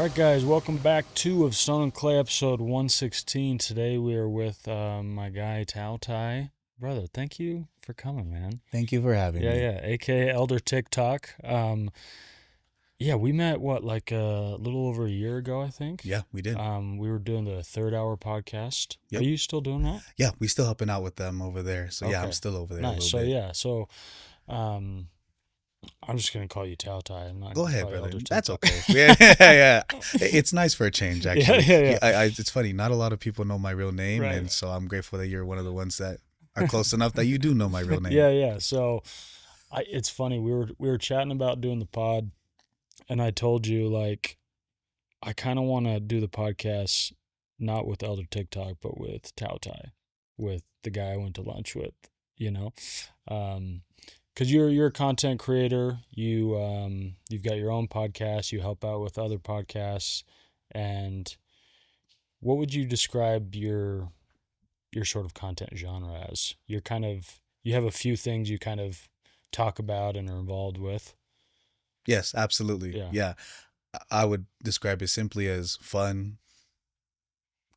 All right, guys, welcome back to of Stone and Clay episode 116. Today we are with my guy Tao Tai. Brother, thank you for coming, man. Thank you for having me. Yeah, aka Elder TikTok. Yeah, we met like a little over a year ago, I think. Yeah, we did. We were doing the Third Hour podcast. Yep. Are you still doing that? Yeah, we still helping out with them over there. So yeah, I'm Okay. still over there a Nice. little bit. Um, I'm just gonna call you Tao Tai. I'm not Go gonna ahead, call you brother. Elder That's TikTok. okay. Yeah. It's nice for a change, actually. Yeah. It's funny. Not a lot of people know my real name, Right. and so I'm grateful that you're one of the ones that are close enough that you do know my real name. Yeah. So, it's funny. We were chatting about doing the pod, and I told you like I kind of want to do the podcast not with Elder TikTok, but with Tao Tai, with the guy I went to lunch with. You know, because you're a content creator. You've got your own podcast. You help out with other podcasts, and what would you describe your sort of content genre as? You have a few things you kind of talk about and are involved with. Yes, absolutely. Yeah. Yeah. I would describe it simply as fun,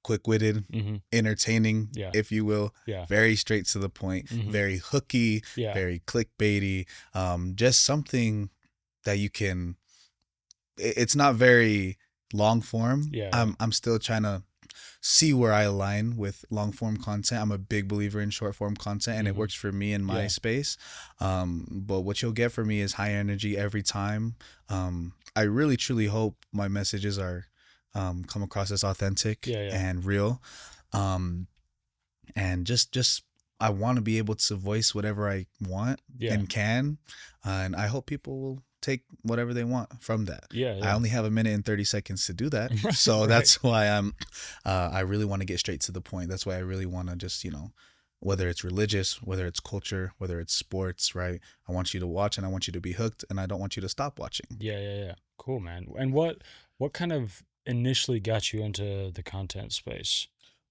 quick-witted, Mm-hmm. entertaining, Yeah. if you will. Yeah. Very straight to the point, Mhm. very hooky, Yeah. very clickbaity. Just something that you can. It's not very long form. Yeah. I'm still trying to see where I align with long form content. I'm a big believer in short form content, and it Mhm. works for me in my Yeah. space. But what you'll get from me is high energy every time. I really truly hope my messages are come across as authentic Yeah. and real. And just I want to be able to voice whatever I want Yeah. and can, and I hope people will take whatever they want from that. Yeah. I only have a minute and 30 seconds to do that. So Right. that's why I really want to get straight to the point. That's why I really want to just, whether it's religious, whether it's culture, whether it's sports, right? I want you to watch and I want you to be hooked, and I don't want you to stop watching. Yeah. Cool, man. And what kind of initially got you into the content space?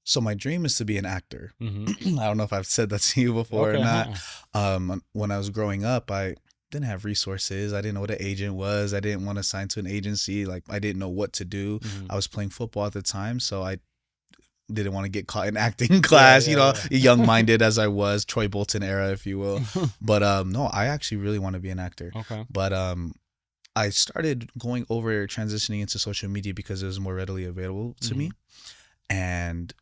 So my dream is to be an actor. Mm-hmm. I don't know if I've said that to you before Okay. or not. When I was growing up, I didn't have resources. I didn't know what an agent was. I didn't want to sign to an agency. Like, I didn't know what to do. Mhm. I was playing football at the time, so I didn't want to get caught in acting class, Yeah. young-minded as I was, Troy Bolton era, if you will. But no, I actually really want to be an actor. Okay. But I started going over transitioning into social media because it was more readily available to me. And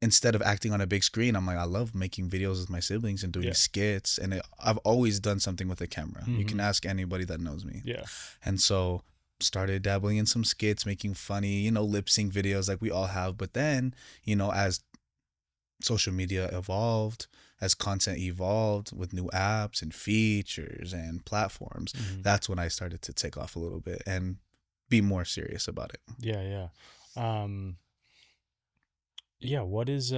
instead of acting on a big screen, I'm like, I love making videos with my siblings and doing Yeah. skits. And I've always done something with a camera. You can Mhm. ask anybody that knows me. Yeah. And so started dabbling in some skits, making funny, lip sync videos like we all have. But then, as social media evolved, as content evolved with new apps and features and platforms, Mhm. that's when I started to take off a little bit and be more serious about it. Yeah. Yeah, what's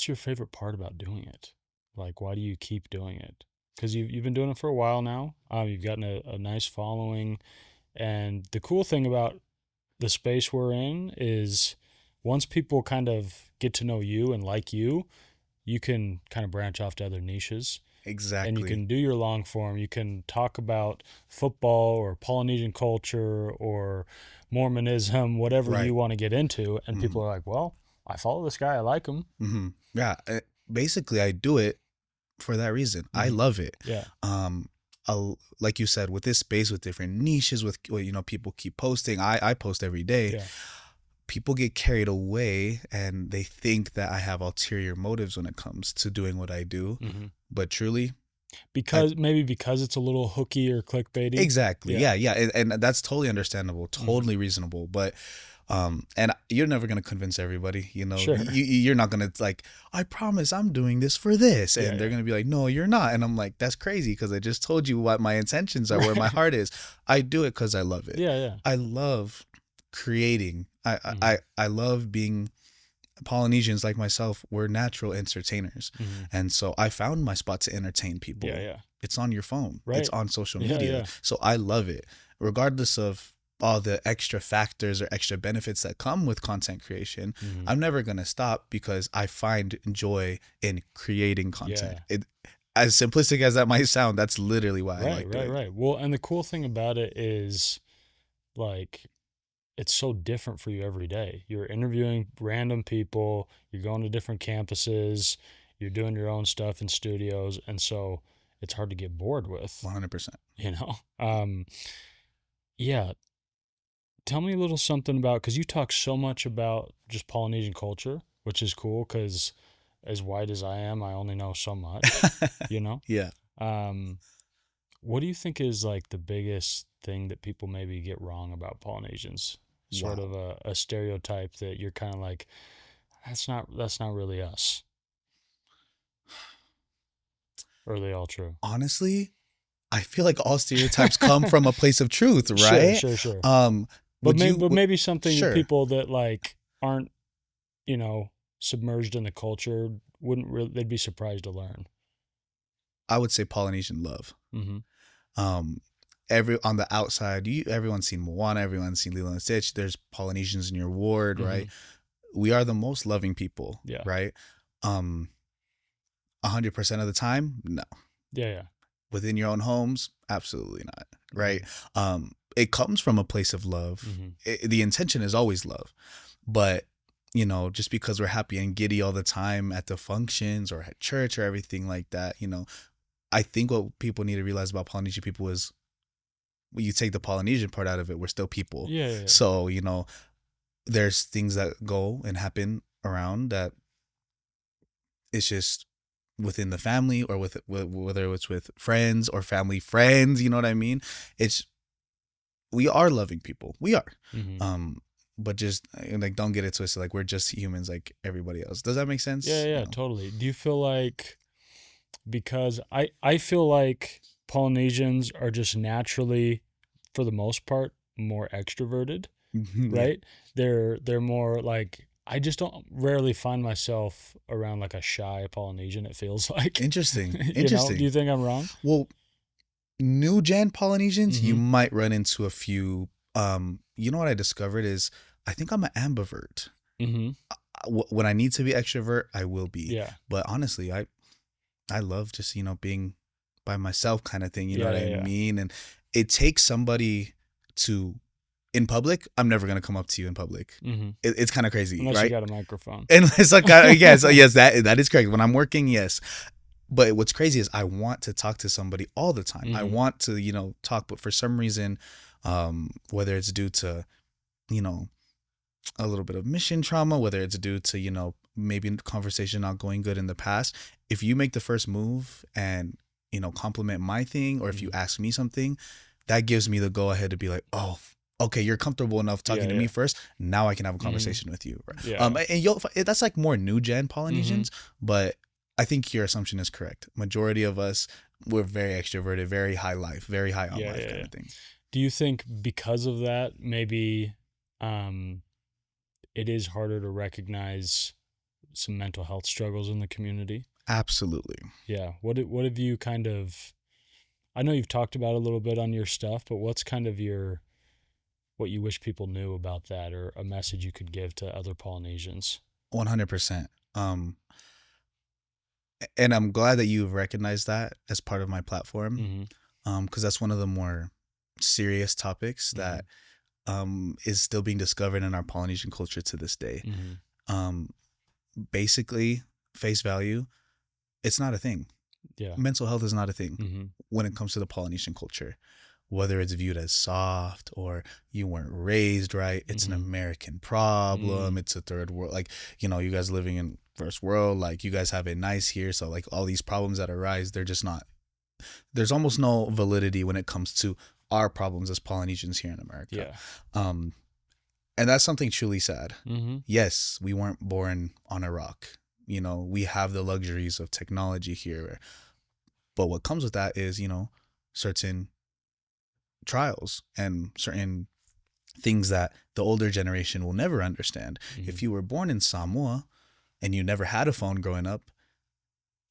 your favorite part about doing it? Like, why do you keep doing it? Because you've been doing it for a while now. You've gotten a nice following, and the cool thing about the space we're in is once people kind of get to know you and like you can kind of branch off to other niches. Exactly. And you can do your long form. You can talk about football or Polynesian culture or Mormonism, whatever Right. you want to get into. And Mhm. people are like, well, I follow this guy. I like him. Yeah. Basically, I do it for that reason. I Mhm. love it. Yeah. Like you said, with this space, with different niches, with people keep posting. I post every day. Yeah. People get carried away and they think that I have ulterior motives when it comes to doing what I do. Mhm. But truly, Maybe because it's a little hooky or clickbaity. exactly. Yeah. Yeah. And that's totally understandable, totally reasonable. But and you're never gonna convince everybody, Sure. you're not gonna like, I promise I'm doing this for this, and Yeah, they're yeah. gonna be like, no, you're not, and I'm like, that's crazy because I just told you what my intentions are, where my Right. heart is. I do it because I love it. Yeah. I love creating. I Mhm. love being. Polynesians like myself, we're natural entertainers, Mhm. and so I found my spot to entertain people. Yeah. It's on your phone. Right. It's on social Yeah, media. yeah. So I love it, regardless of all the extra factors or extra benefits that come with content creation. Mhm. I'm never going to stop because I find joy in creating content. Yeah. As simplistic as that might sound, that's literally why I like doing it. Right. Well, and the cool thing about it is like it's so different for you every day. You're interviewing random people, you're going to different campuses, you're doing your own stuff in studios, and so it's hard to get bored with, 100%. you know. Yeah, tell me a little something about, because you talk so much about just Polynesian culture, which is cool because as white as I am, I only know so much, you know. Yeah. Um, what do you think is like the biggest thing that people maybe get wrong about Polynesians? Sort Wow. of a stereotype that you're kind of like, that's not really us. Or are they all true? Honestly, I feel like all stereotypes come from a place of truth, Sure, right? sure, sure. Um, But would you? maybe something that Sure. people that like aren't, you know, submerged in the culture wouldn't really, they'd be surprised to learn. I would say Polynesian love. Mm-hmm. Um, every on the outside, everyone's seen Moana, everyone's seen Lilo and Stitch. There's Polynesians in your ward, Mm-hmm. right? We are the most loving people, Yeah. right? 100% of the time, no. Yeah, yeah. Within your own homes, absolutely not, right? Mm-hmm. It comes from a place of love. Mm-hmm. The intention is always love, but just because we're happy and giddy all the time at the functions or at church or everything like that, I think what people need to realize about Polynesian people is when you take the Polynesian part out of it, we're still people. Yeah, yeah, yeah. So, there's things that go and happen around that it's just within the family or whether it's with friends or family friends, you know what I mean? We are loving people. We are. Mm-hmm. But just like, don't get it twisted. Like, we're just humans like everybody else. Does that make sense? Yeah, yeah, totally. Do you feel like, because I feel like Polynesians are just naturally, for the most part, more extroverted, Yeah. right? They're more like, I just don't rarely find myself around like a shy Polynesian, it feels like. Interesting. Do Interesting. you think I'm wrong? Well, new gen Polynesians, you Mm-hmm. might run into a few. What I discovered is I think I'm an ambivert. Mm-hmm. When I need to be extrovert, I will be. Yeah. But honestly, I love just being by myself, kind of thing. You know Yeah, what yeah, I yeah. mean? And it takes somebody to. In public, I'm never gonna come up to you in public. Mm-hmm. It's kind of crazy, Unless you right? got a microphone. And it's like, yes, that is correct. When I'm working, yes. But what's crazy is I want to talk to somebody all the time. I Mm-hmm. want to, talk, but for some reason, whether it's due to, you know, a little bit of mission trauma, whether it's due to, maybe conversation not going good in the past, if you make the first move and, compliment my thing, or if you Mm-hmm. ask me something, that gives me the go ahead to be like, oh, okay, you're comfortable enough talking Yeah, to me yeah. first. Now I can have a Mm-hmm. conversation with you. Yeah. And that's like more new gen Mm-hmm. Polynesians, but I think your assumption is correct. Majority of us, we're very extroverted, very high life, very high on Yeah, life yeah, kind yeah. of thing. Do you think because of that, maybe it is harder to recognize some mental health struggles in the community? Absolutely. Yeah. What have you kind of, I know you've talked about it a little bit on your stuff, but what's kind of what you wish people knew about that, or a message you could give to other Polynesians? 100%. And I'm glad that you've recognized that as part of my platform. Mm-hmm. Because that's one of the more serious topics that is still being discovered in our Polynesian culture to this day. Mm-hmm. Basically, face value, it's not a thing. Yeah. Mental health is not a thing Mm-hmm. when it comes to the Polynesian culture. Whether it's viewed as soft or you weren't raised right, it's an Mm-hmm. American problem. Mm. It's a third world. Like, you guys living in first world, like you guys have it nice here. So like all these problems that arise, they're just not, there's almost no validity when it comes to our problems as Polynesians here in America. Yeah. And that's something truly sad. Mm-hmm. Yes, we weren't born on a rock. We have the luxuries of technology here. But what comes with that is, certain trials and certain things that the older generation will never understand. Mm-hmm. If you were born in Samoa and you never had a phone growing up,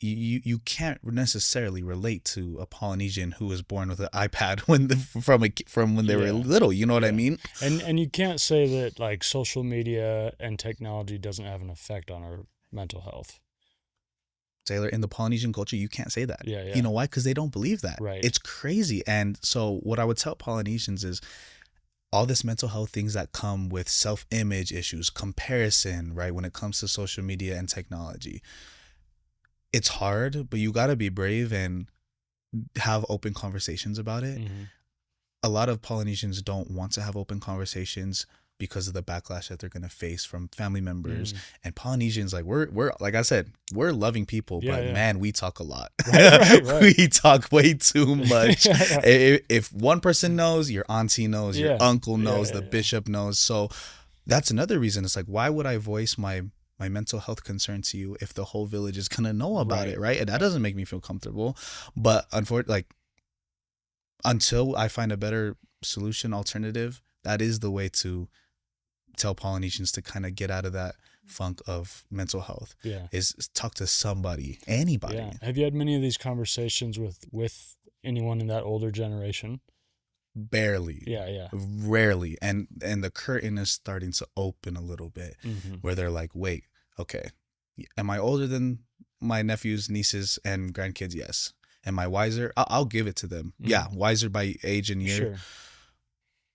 you can't necessarily relate to a Polynesian who was born with an iPad from when they were little. You know what I mean? And you can't say that like social media and technology doesn't have an effect on our mental health. Taylor, in the Polynesian culture, you can't say that. Yeah, yeah. You know why? Because they don't believe that. Right. It's crazy. And so what I would tell Polynesians is all this mental health things that come with self-image issues, comparison, right? When it comes to social media and technology, it's hard, but you got to be brave and have open conversations about it. Mm-hmm. A lot of Polynesians don't want to have open conversations because of the backlash that they're going to face from family members. And Polynesians, like we're like I said, we're loving people, Yeah, but yeah. man, we talk a lot. Right. We talk way too much. Yeah. If one person knows, your auntie knows, your Yeah. uncle knows, Yeah, the yeah. bishop knows. So that's another reason. It's like, why would I voice my mental health concern to you if the whole village is gonna know about it, right? And that doesn't make me feel comfortable. But unfortunately, like, until I find a better solution, alternative, that is the way to tell Polynesians to kind of get out of that funk of mental health. Yeah. Is talk to somebody, anybody. Yeah. Have you had many of these conversations with anyone in that older generation? Barely. Yeah, yeah. Rarely. And the curtain is starting to open a little bit, Mm-hmm. where they're like, wait, okay, am I older than my nephews, nieces, and grandkids? Yes. Am I wiser? I'll give it to them. Mhm. Yeah, wiser by age and year. Sure.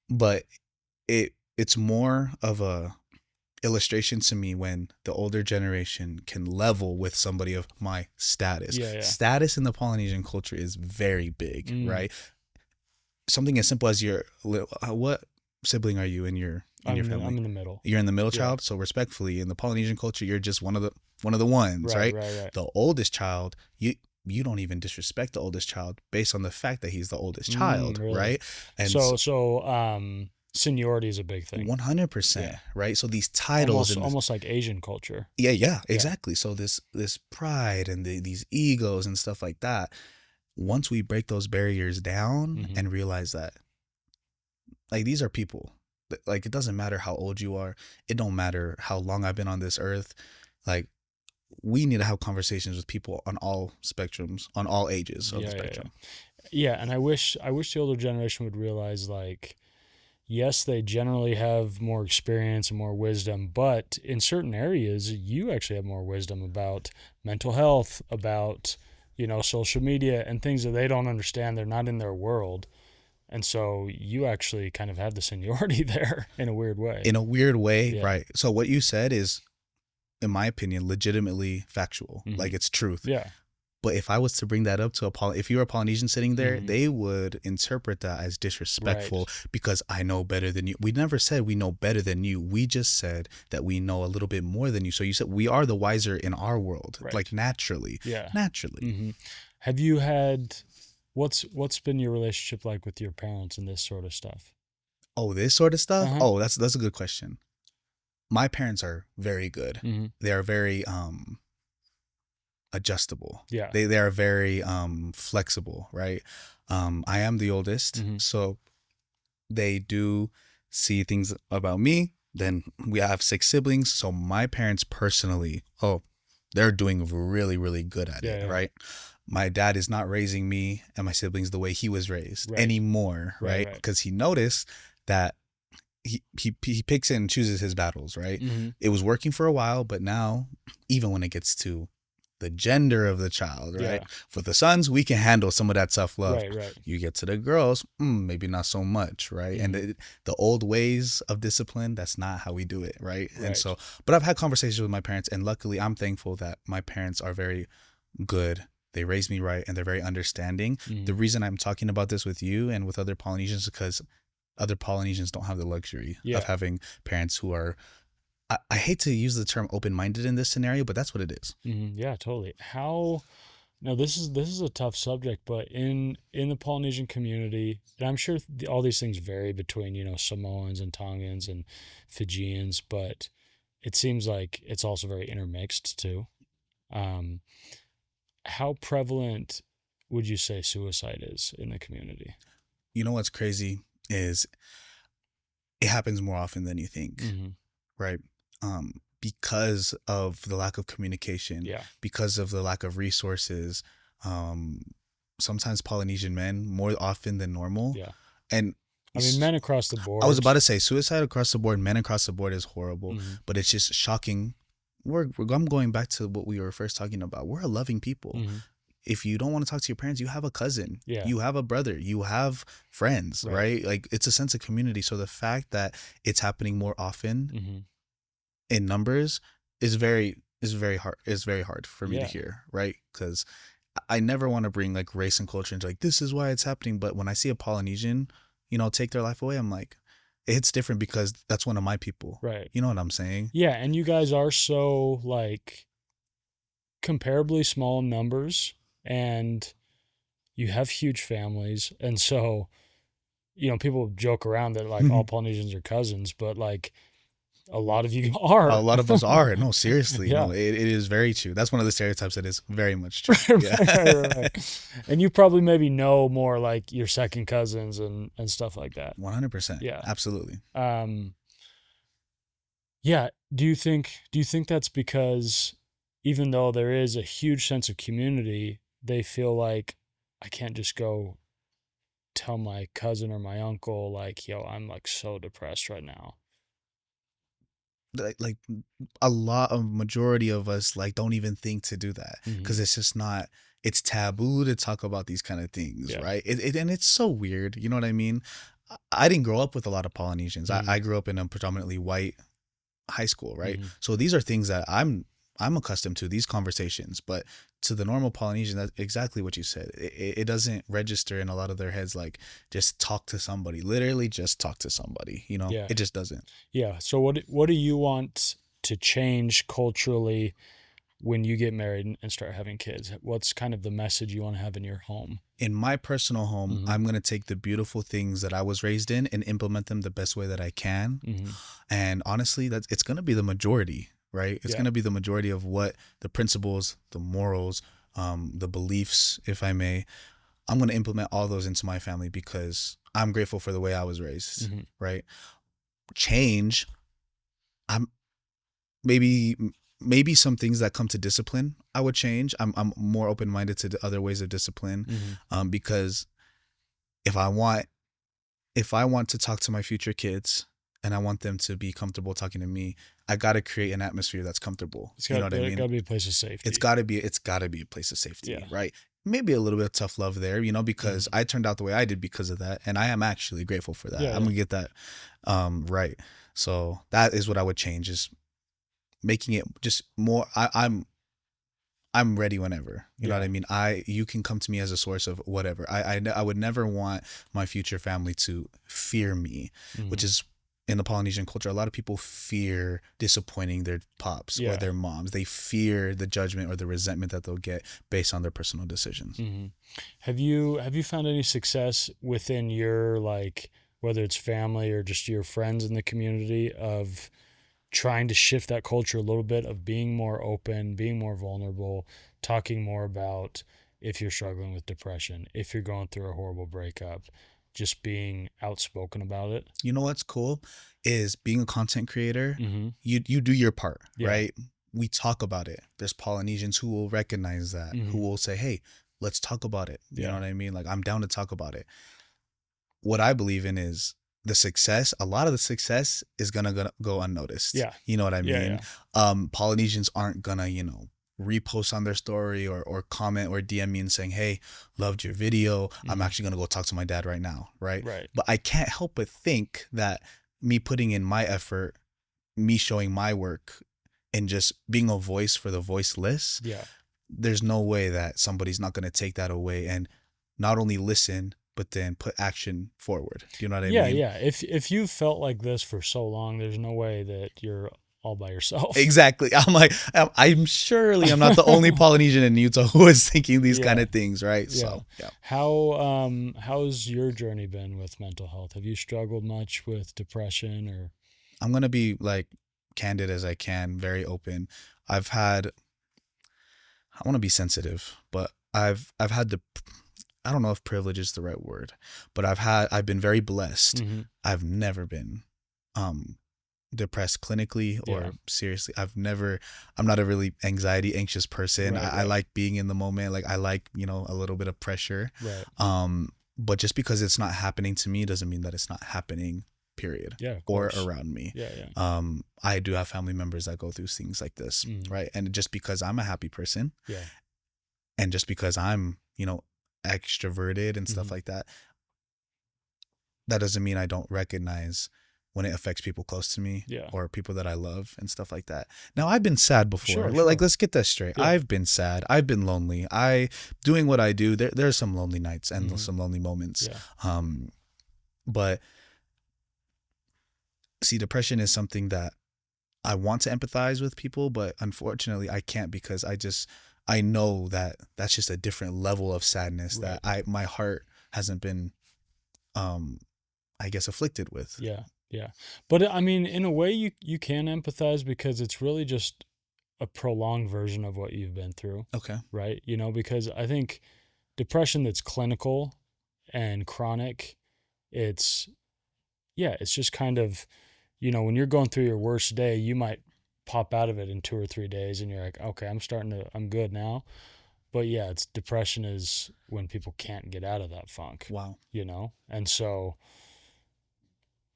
But it's more of a illustration to me when the older generation can level with somebody of my status. Yeah, yeah. Status in the Polynesian culture is very big, right? Something as simple as what sibling are you in your family? I'm in the middle. You're in the middle Yeah. child. So respectfully, in the Polynesian culture, you're just one of the ones, right? Right. The oldest child, you don't even disrespect the oldest child based on the fact that he's the oldest child, Really? right? And so seniority is a big thing. 100%, Yeah. right? So these titles almost like Asian culture. yeah, exactly. So this pride and these egos and stuff like that. Once we break those barriers down Mhm. and realize that, like, these are people. Like, it doesn't matter how old you are. It don't matter how long I've been on this earth. Like, we need to have conversations with people on all spectrums, on all ages of the spectrum. Yeah, and I wish the older generation would realize, like, yes, they generally have more experience and more wisdom, but in certain areas, you actually have more wisdom about mental health, about, social media and things that they don't understand. They're not in their world. And so you actually kind of have the seniority there in a weird way. In a weird way, Yeah. right? So what you said is, in my opinion, legitimately factual. Mhm. Like, it's truth. Yeah. But if I was to bring that up to if you were a Polynesian sitting there, Mhm. they would interpret that as disrespectful because I know better than you. We never said we know better than you. We just said that we know a little bit more than you. So you said we are the wiser in our world, Right. like naturally. Yeah. Naturally. Mm-hmm. Have you had what's been your relationship like with your parents and this sort of stuff? Oh, this sort of stuff? Uh-huh. Oh, that's a good question. My parents are very good. Mm-hmm. They are very adjustable. Yeah. They are very flexible, right? I am the oldest, Mhm. so they do see things about me. Then we have 6 siblings, so my parents personally, they're doing really, really good at it, Yeah. right? My dad is not raising me and my siblings the way he was raised Right. anymore, Right. right? Because he noticed that he picks and chooses his battles, right? Mm-hmm. It was working for a while, but now, even when it gets to the gender of the child, right? Yeah. For the sons, we can handle some of that self-love. Right. You get to the girls, maybe not so much, right? And the old ways of discipline, that's not how we do it, right? And Right. so, but I've had conversations with my parents, and luckily I'm thankful that my parents are very good. They raised me right, and they're very understanding. Mhm. The reason I'm talking about this with you and with other Polynesians is because other Polynesians don't have the luxury Yeah. of having parents who are, I hate to use the term open-minded in this scenario, but that's what it is. Mm-hmm. Yeah, totally. Now this is a tough subject, but in the Polynesian community, and I'm sure all these things vary between, Samoans and Tongans and Fijians, but it seems like it's also very intermixed too. How prevalent would you say suicide is in the community? You know what's crazy is it happens more often than you think, Mm-hmm. right? Because of the lack of communication, Yeah. because of the lack of resources. Sometimes Polynesian men, more often than normal. Yeah. And I mean, men across the board. I was about to say suicide across the board, men across the board is horrible, Mhm. but it's just shocking. I'm going back to what we were first talking about. We're a loving people. Mhm. if you don't want to talk to your parents, you have a cousin, Yeah. you have a brother, you have friends, Right. right? Like it's a sense of community. So the fact that it's happening more often Mm-hmm. in numbers is very hard for me to Yeah. hear, right? Because I never want to bring like race and culture into like this is why it's happening. But when I see a Polynesian, take their life away, I'm like, it hits different because that's one of my people. Right. You know what I'm saying? Yeah, and you guys are so like comparably small in numbers, and you have huge families, and so people joke around that like all Polynesians are cousins, but like a lot of you A are. lot of us are. No, seriously. Yeah. No, it is very true. That's one of the stereotypes that is very much true. Yeah. Right. And you probably maybe know more like your second cousins and stuff like that. 100%. Yeah. Absolutely. Yeah. Do you think that's because even though there is a huge sense of community, they feel like I can't just go tell my cousin or my uncle like, yo, I'm like so depressed right now. Like a lot of majority of us like don't even think to do that because Mhm. it's just not, it's taboo to talk about these kind of things, Yeah. right? And it's so weird. You know what I mean? I didn't grow up with a lot of Polynesians. Mhm. I grew up in a predominantly white high school, right? Mhm. So these are things that I'm accustomed to, these conversations, but to the normal Polynesian, that's exactly what you said. It doesn't register in a lot of their heads like just talk to somebody, literally just talk to somebody, Yeah. it just doesn't. Yeah. So what do you want to change culturally when you get married and start having kids? What's kind of the message you want to have in your home? In my personal home, Mhm. I'm going to take the beautiful things that I was raised in and implement them the best way that I can. Mhm. And honestly, it's going to be the majority, right? It's Yeah. going to be the majority of what the principles, the morals, the beliefs, if I may. I'm going to implement all those into my family because I'm grateful for the way I was raised, Mhm. right? Change, I'm maybe some things that come to discipline I would change. I'm more open-minded to the other ways of discipline, Mhm. because if I want to talk to my future kids and I want them to be comfortable talking to me, I got to create an atmosphere that's comfortable. It's You know got what I to mean? be a place of safety. It's got to be a place of safety, Yeah. right? Maybe a little bit of tough love there, because I turned out the way I did because of that, and I am actually grateful for that. Yeah, I'm gonna get that right. So that is what I would change, is making it just more. I'm ready whenever. You know what I mean? You can come to me as a source of whatever. I would never want my future family to fear me, which Mhm. is in the Polynesian culture. A lot of people fear disappointing their pops or Yeah. their moms. They fear the judgment or the resentment that they'll get based on their personal decisions. Mhm. Have you found any success within your like whether it's family or just your friends in the community of trying to shift that culture a little bit of being more open, being more vulnerable, talking more about if you're struggling with depression, if you're going through a horrible breakup, just being outspoken about it? You know what's cool is being a content creator. Mm-hmm. You do your part, Yeah. right? We talk about it. There's Polynesians who will recognize that, who Mm-hmm. will say, "Hey, let's talk about it." You Yeah. know what I mean? Like, I'm down to talk about it. What I believe in is the success. A lot of the success is gonna go unnoticed. Yeah. You know what I Yeah, mean? Polynesians aren't gonna, repost on their story or comment or DM me and saying, "Hey, loved your video. I'm Mhm. actually gonna go talk to my dad right now." Right. Right. But I can't help but think that me putting in my effort, me showing my work, and just being a voice for the voiceless, Yeah. there's no way that somebody's not gonna take that away and not only listen but then put action forward. Do you know what I Yeah, mean? yeah. If you've felt like this for so long, there's no way that you're all by yourself. Exactly. I'm like, I'm not the only Polynesian in Utah who is thinking these kind Yeah. of things, right? Yeah. So, yeah. How's your journey been with mental health? Have you struggled much with depression or I'm gonna be like candid as I can, very open. I've had, I want to be sensitive, but I've had the, I don't know if privilege is the right word, but I've been very blessed. Mhm. I've never been depressed clinically or Yeah. seriously. I'm not a really anxious person. Right, I right. like being in the moment. Like I like, a little bit of pressure. Right. But just because it's not happening to me doesn't mean that it's not happening, period. Yeah, of Or course. around me. Yeah, yeah. I do have family members that go through things like this, Mm. right? And just because I'm a happy person, Yeah. And just because I'm, extroverted and stuff Mhm. like that, that doesn't mean I don't recognize when it affects people close to me Yeah. or people that I love and stuff like that. Now, I've been sad before. Sure, Like, sure. let's get that straight. Yeah. I've been sad. I've been lonely. Doing what I do, there's some lonely nights and Mhm. some lonely moments. Yeah. But see, depression is something that I want to empathize with people, but unfortunately I can't, because I know that that's just a different level of sadness Right. that my heart hasn't been, I guess, afflicted with. Yeah. Yeah. But I mean, in a way you can empathize because it's really just a prolonged version of what you've been through, Okay. right? Because I think depression that's clinical and chronic, it's it's just kind of, when you're going through your worst day, you might pop out of it in 2 or 3 days and you're like, okay, I'm good now. But yeah, it's depression is when people can't get out of that funk, Wow. And so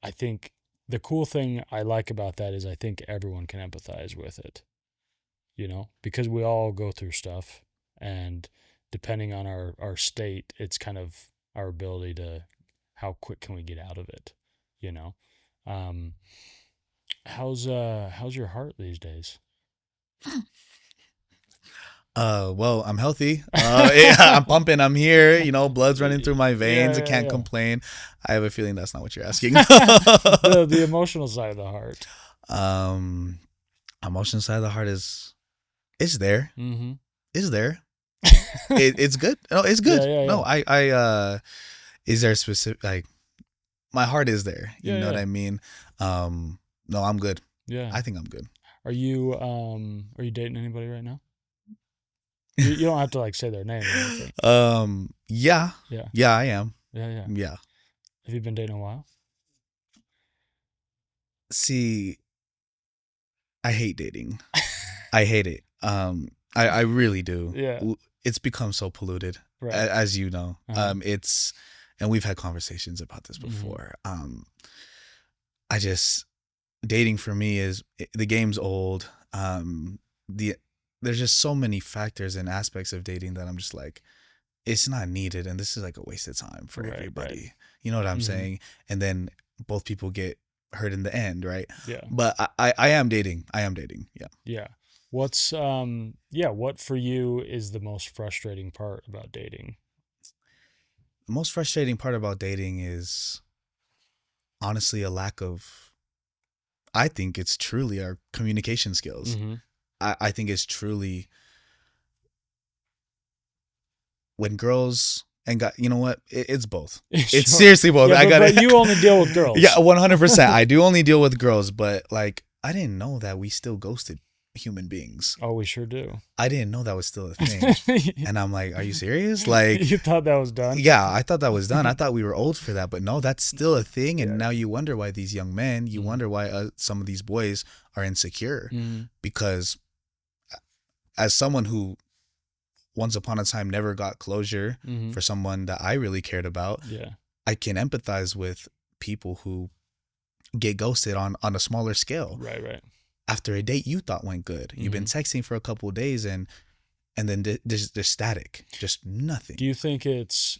I think the cool thing I like about that is I think everyone can empathize with it, because we all go through stuff, and depending on our state, it's kind of our ability to how quick can we get out of it, you know. Um, how's your heart these days? Well, I'm healthy. Yeah, I'm pumping. I'm here. Blood's running through my Yeah, veins. I yeah, can't yeah. complain. I have a feeling that's not what you're asking. The emotional side of the heart. um, Emotional side of the heart is there. Mm-hmm. Is there? It's good. No, it's Yeah, good. yeah, No, yeah. is there a specific, like, my heart is there. You Yeah, know what yeah. I mean? No, I'm good. Yeah. I think I'm good. Are you dating anybody right now? You don't have to like say their name or anything. Yeah, Yeah. yeah, I am. Yeah, yeah. Yeah. Have you been dating a while? See, I hate dating. I hate it. I really do. Yeah. It's become so polluted, Right. as you know. Uh-huh. And we've had conversations about this Mhm. before. I just dating for me the game's old. The There's just so many factors and aspects of dating that I'm just like, it's not needed, and this is like a waste of time for Right, right. everybody. You know what I'm Mhm. saying? And then both people get hurt in the end, right? Yeah. But I am dating. I am dating. Yeah. Yeah. What for you is the most frustrating part about dating? The most frustrating part about dating is honestly a lack of, I think it's truly our communication skills. Mm-hmm. I think it's truly when girls and guys, you know what? It's both. It's Sure. seriously both. Yeah, I got but you only deal with girls. Yeah, 100%. I do only deal with girls, but like, I didn't know that we still ghosted human beings. Oh, we sure do. I didn't know that was still a thing. And I'm like, are you serious? Like, You thought that was done? yeah, I thought that was done. I thought we were old for that, but no, that's still a thing. And Yeah. now you wonder why these young men, you Mhm. wonder why some of these boys are insecure, Mhm. because as someone who once upon a time never got closure Mhm. for someone that I really cared about, Yeah. I can empathize with people who get ghosted on a smaller scale. Right, right. After a date you thought went good, you've been texting for a couple of days, and then there's static, just nothing. Do you think it's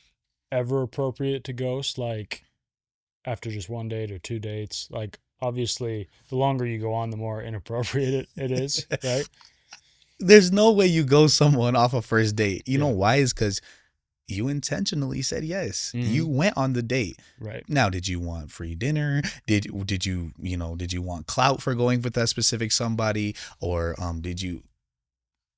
ever appropriate to ghost, like after just one date or two dates? Like, obviously, the longer you go on, the more inappropriate it is, right? There's no way you go someone off a first date. You know Yeah. why? Is because you intentionally said yes. You went on the date. Right. Now, did you want free dinner? Did you want clout for going with that specific somebody, or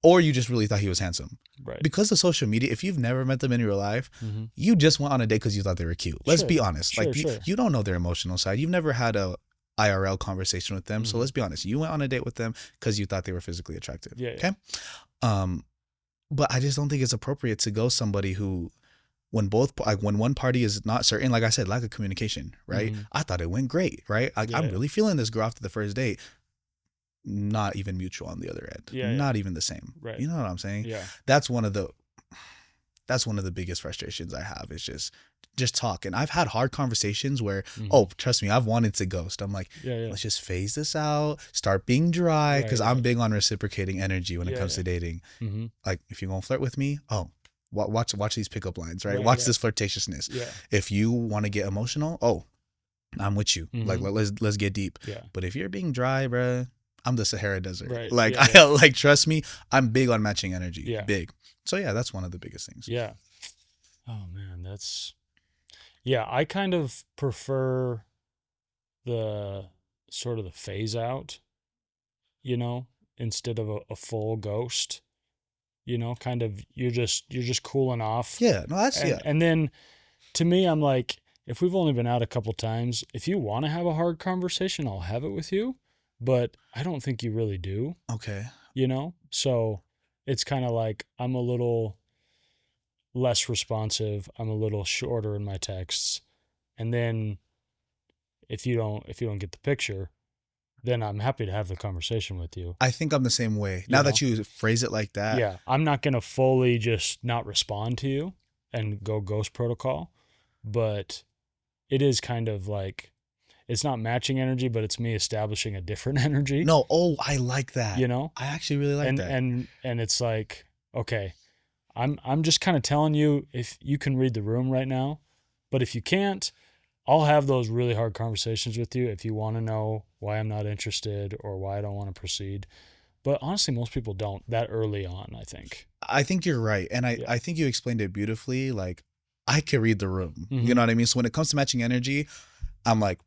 or you just really thought he was handsome? Right. Because of social media, if you've never met them in real life, Mhm. you just went on a date because you thought they were cute. Let's Sure. be honest. Sure, Like, sure. you don't know their emotional side. You've never had a IRL conversation with them. So Mhm. let's be honest. You went on a date with them because you thought they were physically attractive. Yeah, yeah. Okay. But I just don't think it's appropriate to go somebody who, when when one party is not certain, like I said, lack of communication, right? Mhm. I thought it went great, right? Yeah, I'm yeah. really feeling this girl after the first date. Not even mutual on the other end. Yeah, yeah. Not even the same. Right. You know what I'm saying? Yeah. That's one of the biggest frustrations I have, is just just talk. And I've had hard conversations where, Mhm. oh, trust me, I've wanted to ghost. I'm like, Yeah. let's just phase this out, start being dry, because Right. I'm big on reciprocating energy when it Yeah, comes yeah. to dating. Mm-hmm. Like, if you're gonna flirt with me, oh, watch these pickup lines, right? Right, Watch right. this flirtatiousness. Yeah. If you want to get emotional, oh, I'm with you. Like, Mhm. let's get deep. Yeah. But if you're being dry, bruh, I'm the Sahara Desert. Right. Like, Yeah, I like, trust me, I'm big on matching energy. Yeah. Big. So yeah, that's one of the biggest things. Yeah. Oh man, yeah, I kind of prefer the sort of the phase out, instead of a full ghost, kind of you're just cooling off. Yeah. No, that's And then to me, I'm like, if we've only been out a couple times, if you want to have a hard conversation, I'll have it with you, but I don't think you really do, okay. So it's kind of like I'm a little less responsive, I'm a little shorter in my texts. And then if you don't get the picture, then I'm happy to have the conversation with you. I think I'm the same way. Now that you phrase it like that. Yeah, I'm not going to fully just not respond to you and go ghost protocol, but it is kind of like, it's not matching energy, but it's me establishing a different energy. No, oh, I like that. I actually really like that. And it's like, okay, I'm just kind of telling you if you can read the room right now, but if you can't, I'll have those really hard conversations with you if you want to know why I'm not interested or why I don't want to proceed. But honestly, most people don't that early on, I think. I think you're right. And I think you explained it beautifully. Like, I can read the room. You know what I mean? So when it comes to matching energy, I'm like,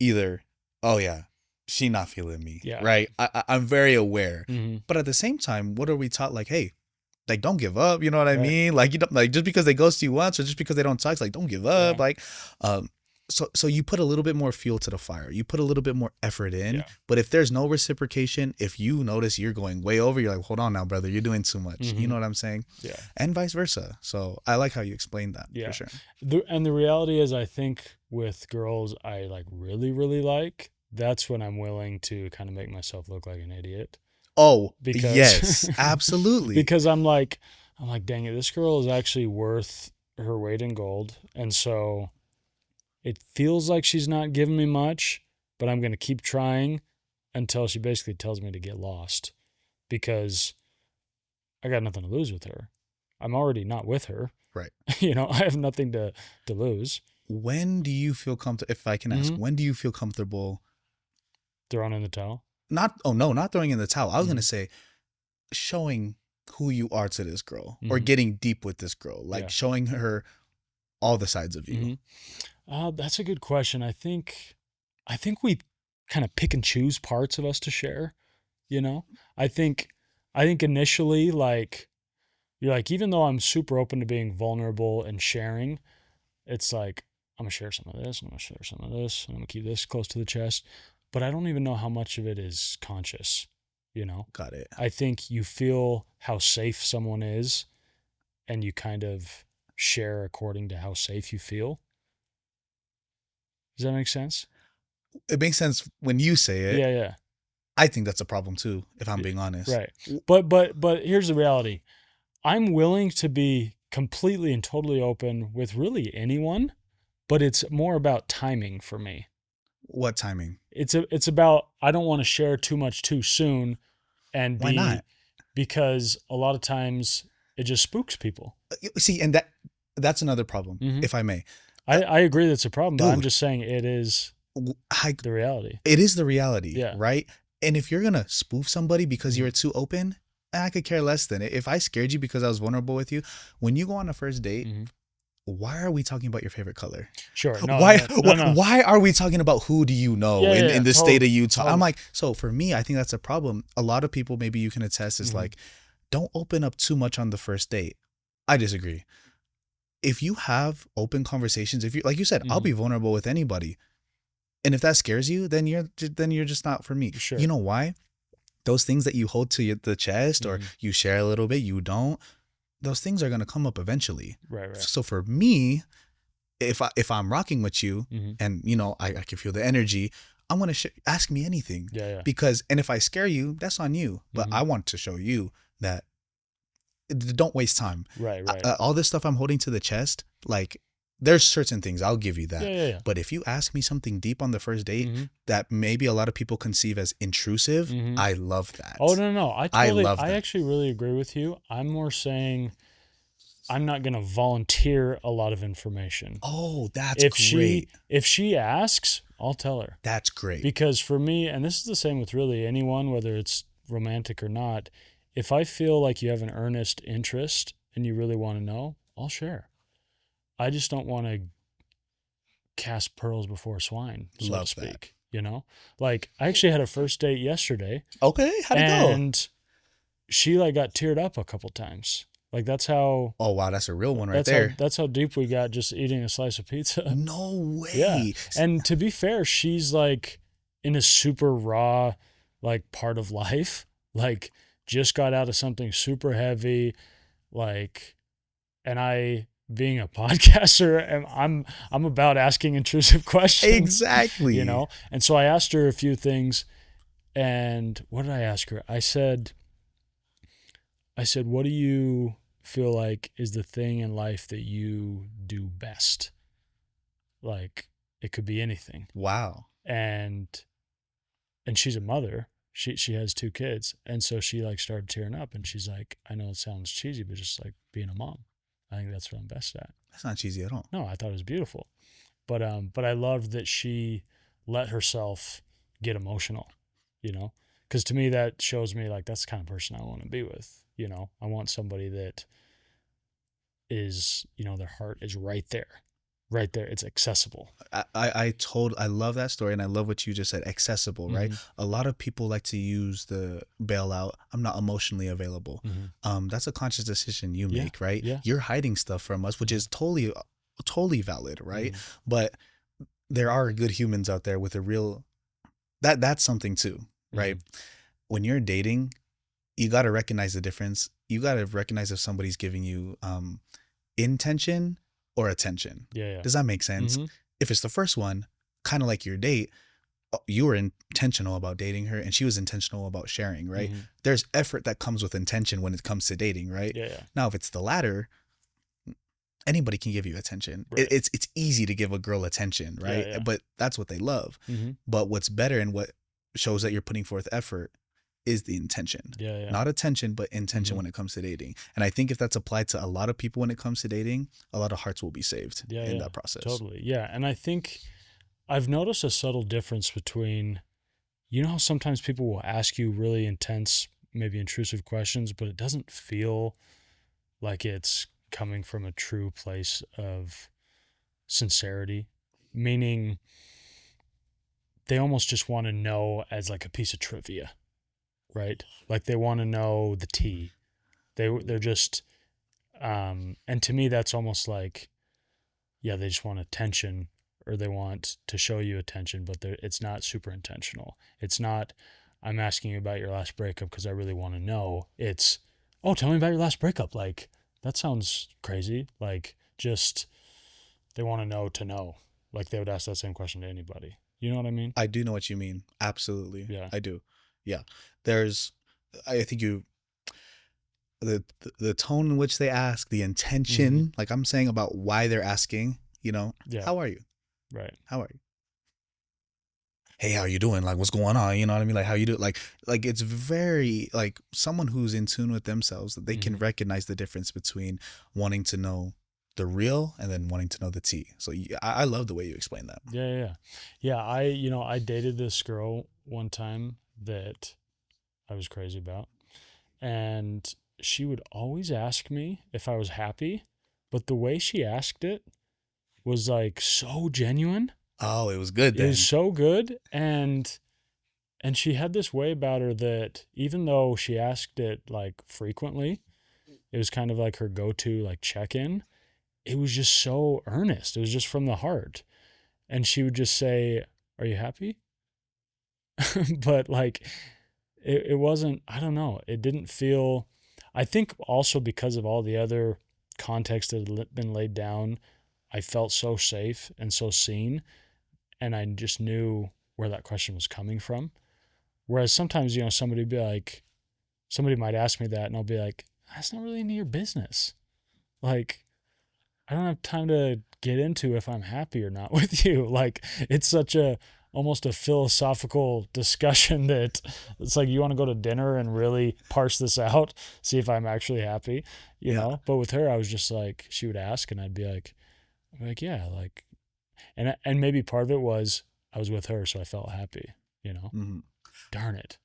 either, oh yeah, she not feeling me. Yeah. Right. I'm very aware. Mm-hmm. But at the same time, what are we taught? Like, hey, like, don't give up. You know what I mean? Like, you don't, like, just because they ghost you once or just because they don't talk, like, don't give up. Yeah. Like, so you put a little bit more fuel to the fire. You put a little bit more effort in. Yeah. But if there's no reciprocation, if you notice you're going way over, you're like, hold on now, brother, you're doing too much. You know what I'm saying? Yeah. And vice versa. So I like how you explained that. Yeah. For sure. And the reality is, I think with girls I like really, really like, that's when I'm willing to kind of make myself look like an idiot. Oh, Because yes, absolutely. Because I'm like, dang it, this girl is actually worth her weight in gold. And so it feels like she's not giving me much, but I'm going to keep trying until she basically tells me to get lost, because I got nothing to lose with her. I'm already not with her. Right. I have nothing to lose. When do you feel comfortable, if I can ask, when do you feel comfortable throwing in the towel? Not throwing in the towel. I was going to say showing who you are to this girl or getting deep with this girl, like showing her all the sides of you. That's a good question. I think we kind of pick and choose parts of us to share, I think initially, like, you're like, even though I'm super open to being vulnerable and sharing, it's like, I'm going to share some of this, I'm going to share some of this, I'm going to keep this close to the chest. But I don't even know how much of it is conscious, Got it. I think you feel how safe someone is, and you kind of share according to how safe you feel. Does that make sense? It makes sense when you say it. Yeah. I think that's a problem too, if I'm being honest. Right. But here's the reality. I'm willing to be completely and totally open with really anyone, but it's more about timing for me. What timing? It's about, I don't want to share too much too soon, and why not? Because a lot of times it just spooks people. See, and that's another problem, if I may. I agree that's a problem, but I'm just saying it is the reality. It is the reality, yeah. Right? And if you're gonna spoof somebody because you're too open, I could care less than it. If I scared you because I was vulnerable with you, when you go on a first date, why are we talking about your favorite color? Sure. Why are we talking about who do you know in the state of Utah? I'm like, so for me, I think that's a problem. A lot of people, maybe you can attest, is like, don't open up too much on the first date. I disagree. If you have open conversations, if you, like you said, I'll be vulnerable with anybody. And if that scares you, then you're just not for me. Sure. You know why? Those things that you hold to the chest or you share a little bit, you don't, those things are going to come up eventually. Right. So for me, if I'm rocking with you and, I can feel the energy, I'm going to ask me anything. Yeah. Because, and if I scare you, that's on you. But I want to show you that don't waste time. Right. All this stuff I'm holding to the chest, like, there's certain things I'll give you Yeah, that. yeah, yeah. But if you ask me something deep on the first date Mm-hmm. that maybe a lot of people conceive as intrusive, Mm-hmm. I love that. Oh, no. I love I that. actually really agree with you. I'm more saying I'm not going to volunteer a lot of information. Oh, that's great. If she asks, I'll tell her. That's great. Because for me, and this is the same with really anyone, whether it's romantic or not, if I feel like you have an earnest interest and you really want to know, I'll share. I just don't want to cast pearls before swine, so to Love that. speak. You know, like I actually had a first date yesterday, Okay, how'd it go? and she like got teared up a couple times. Like that's how Oh wow, that's a real one right there. that's how deep we got just eating a slice of pizza. No Yeah. way. And to be fair, she's like in a super raw like part of life. Like just got out of something super heavy, like, and I being a podcaster and I'm about asking intrusive questions. Exactly. You know? And so I asked her a few things, and what did I ask her? I said, what do you feel like is the thing in life that you do best? Like it could be anything. Wow. And she's a mother. She has 2 kids. And so she like started tearing up, and she's like, I know it sounds cheesy, but just like being a mom. I think that's what I'm best at. That's not cheesy at all. No, I thought it was beautiful. But I loved that she let herself get emotional, you know? Because to me that shows me like that's the kind of person I want to be with. You know, I want somebody that is, you know, their heart is right there. Right there. It's accessible. I love that story, and I love what you just said, accessible, right? A lot of people like to use the bailout, I'm not emotionally available. That's a conscious decision you Yeah, make, right? yeah. You're hiding stuff from us, which is totally valid, right? But there are good humans out there with a real that's something too, right? When you're dating, you got to recognize the difference. You got to recognize if somebody's giving you intention or attention. Yeah. Does that make sense? If it's the first one, kind of like your date, you were intentional about dating her and she was intentional about sharing, right? There's effort that comes with intention when it comes to dating, right? Yeah. Now, if it's the latter, anybody can give you attention. Right. It's easy to give a girl attention, right? Yeah. But that's what they love. But what's better and what shows that you're putting forth effort is the intention. Yeah. Not attention, but intention when it comes to dating. And I think if that's applied to a lot of people when it comes to dating, a lot of hearts will be saved in that process. Totally. Yeah. And I think I've noticed a subtle difference between, you know how sometimes people will ask you really intense, maybe intrusive questions, but it doesn't feel like it's coming from a true place of sincerity, meaning they almost just want to know as like a piece of trivia, right? Like they want to know the tea. They're just, and to me that's almost like, yeah, they just want attention, or they want to show you attention, but it's not super intentional. It's not, I'm asking you about your last breakup because I really want to know. It's, oh, tell me about your last breakup. Like that sounds crazy. Like just they want to know. Like they would ask that same question to anybody. You know what I mean? I do know what you mean. Absolutely. Yeah. I do. Yeah. I think the tone in which they ask, the intention, like I'm saying about why they're asking, you know, how are you? Right. How are you? Hey, how are you doing? Like, what's going on? You know what I mean? Like, how you do? Like it's very like someone who's in tune with themselves, that they can recognize the difference between wanting to know the real and then wanting to know the tea. So I love the way you explain that. Yeah. I dated this girl one time that I was crazy about, and she would always ask me if I was happy, but the way she asked it was like so genuine. Oh, it was good then. It was so good, and she had this way about her that even though she asked it like frequently, it was kind of like her go-to like check-in. It was just so earnest. It was just from the heart. And she would just say, "Are you happy?" But like it wasn't, I don't know. It didn't feel, I think also because of all the other context that had been laid down, I felt so safe and so seen. And I just knew where that question was coming from. Whereas sometimes, somebody might ask me that and I'll be like, that's not really any of your business. Like, I don't have time to get into if I'm happy or not with you. Like, it's such a almost a philosophical discussion that it's like, you want to go to dinner and really parse this out, see if I'm actually happy, you Yeah. know? But with her, I was just like, she would ask and I'd be like, yeah, like, and maybe part of it was I was with her, so I felt happy, you know? Mhm. Darn it.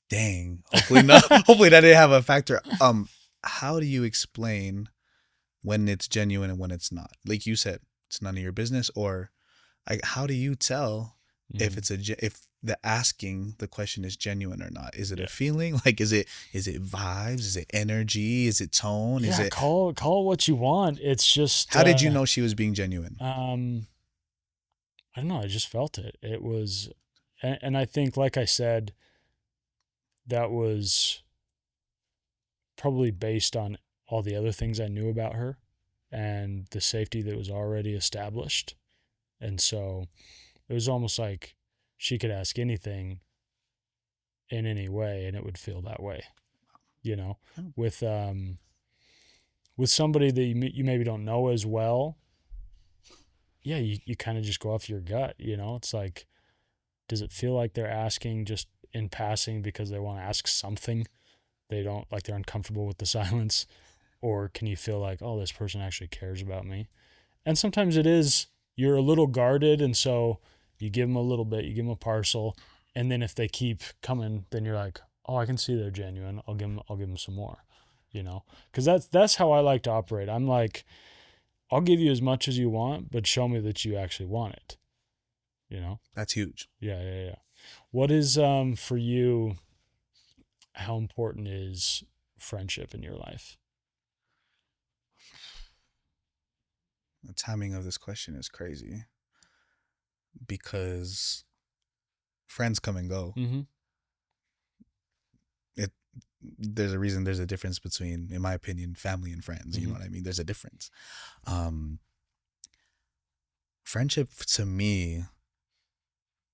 Dang. Hopefully not. Hopefully that didn't have a factor. How do you explain when it's genuine and when it's not? Like you said, it's none of your business. Or like, how do you tell if Mhm. it's if the asking the question is genuine or not? Is it Yeah. a feeling? Like, is it vibes? Is it energy? Is it tone? Is Yeah, it? call it what you want. It's just How did you know she was being genuine? I don't know, I just felt it. It was, and I think, like I said, that was probably based on all the other things I knew about her and the safety that was already established. And so it was almost like she could ask anything in any way and it would feel that way, you know, Oh. with somebody that you maybe don't know as well. Yeah, you kind of just go off your gut, you know. It's like, does it feel like they're asking just in passing because they want to ask something? They don't like, they're uncomfortable with the silence, or can you feel like, oh, this person actually cares about me? And sometimes it is, you're a little guarded, and so you give them a little bit, you give them a parcel, and then if they keep coming, then you're like, oh, I can see they're genuine. I'll give them some more, you know, because that's how I like to operate. I'm like, I'll give you as much as you want, but show me that you actually want it, you know. That's huge. Yeah. What is for you? How important is friendship in your life? The timing of this question is crazy because friends come and go. Mm-hmm. It There's a reason there's a difference between, in my opinion, family and friends. You know Mm-hmm. what I mean? There's a difference. Um, Friendship to me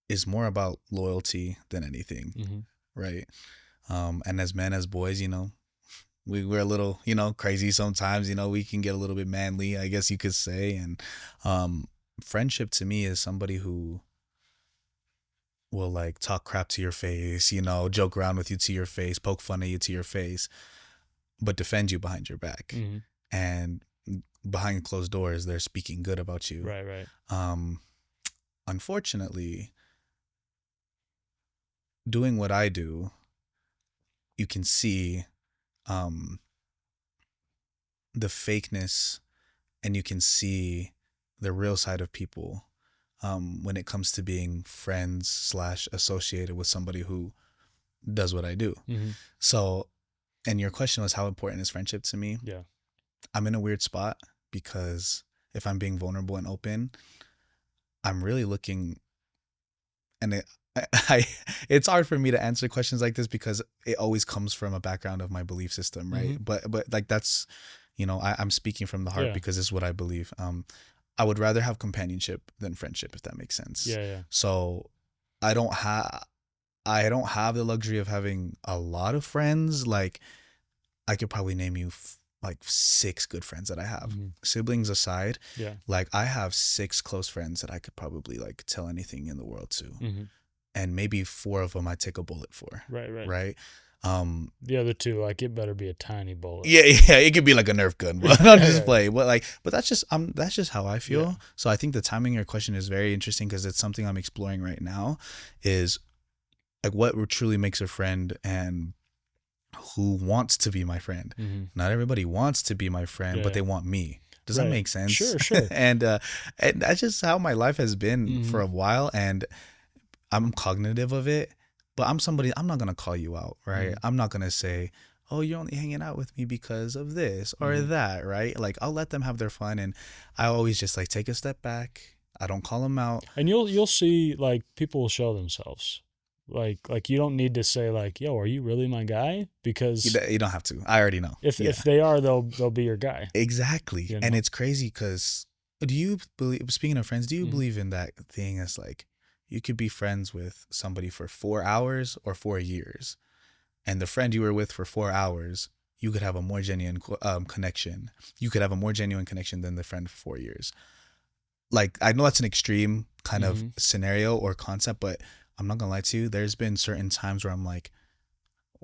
is more about loyalty than anything, Mm-hmm. right? And as men, as boys, we're a little, crazy sometimes. We can get a little bit manly, I guess you could say. And friendship to me is somebody who will like talk crap to your face, joke around with you to your face, poke fun at you to your face, but defend you behind your back. Mm-hmm. And behind closed doors, they're speaking good about you. Right. Um, Unfortunately, doing what I do, you can see um, the fakeness, and you can see the real side of people when it comes to being friends slash associated with somebody who does what I do. Mm-hmm. So, and your question was, how important is friendship to me? Yeah. I'm in a weird spot because if I'm being vulnerable and open, I'm really looking, and it's hard for me to answer questions like this because it always comes from a background of my belief system, right? Mm-hmm. But like that's, I'm speaking from the heart Yeah. because this is what I believe. I would rather have companionship than friendship, if that makes sense. Yeah. So I don't have the luxury of having a lot of friends. Like I could probably name you like 6 good friends that I have. Mm-hmm. Siblings aside, Yeah. like I have 6 close friends that I could probably like tell anything in the world to. Mm-hmm. And maybe 4 of them I take a bullet for. Right. Right. The other 2, like, it better be a tiny bullet. Yeah, it could be like a Nerf gun, but I'm just playing. But that's just how I feel. Yeah. So I think the timing of your question is very interesting because it's something I'm exploring right now. Is like what truly makes a friend and who wants to be my friend. Mm-hmm. Not everybody wants to be my friend, but they want me. Does that make sense? Sure. and that's just how my life has been for a while, and I'm cognitive of it. But I'm not gonna call you out, right? I'm not gonna say, oh, you're only hanging out with me because of this or that, right? Like I'll let them have their fun, and I always just like take a step back. I don't call them out. And you'll see, like, people will show themselves. Like you don't need to say like, yo, are you really my guy? Because You don't have to. I already know. if they are, they'll be your guy. Exactly. You And know? it's crazy because do you believe, speaking of friends, do you Mhm. believe in that thing as like you could be friends with somebody for 4 hours or 4 years, and the friend you were with for 4 hours you could have a more genuine connection. You could have a more genuine connection than the friend for 4 years. Like, I know that's an extreme kind of Mm-hmm. scenario or concept, but I'm not gonna lie to you. There's been certain times where I'm like,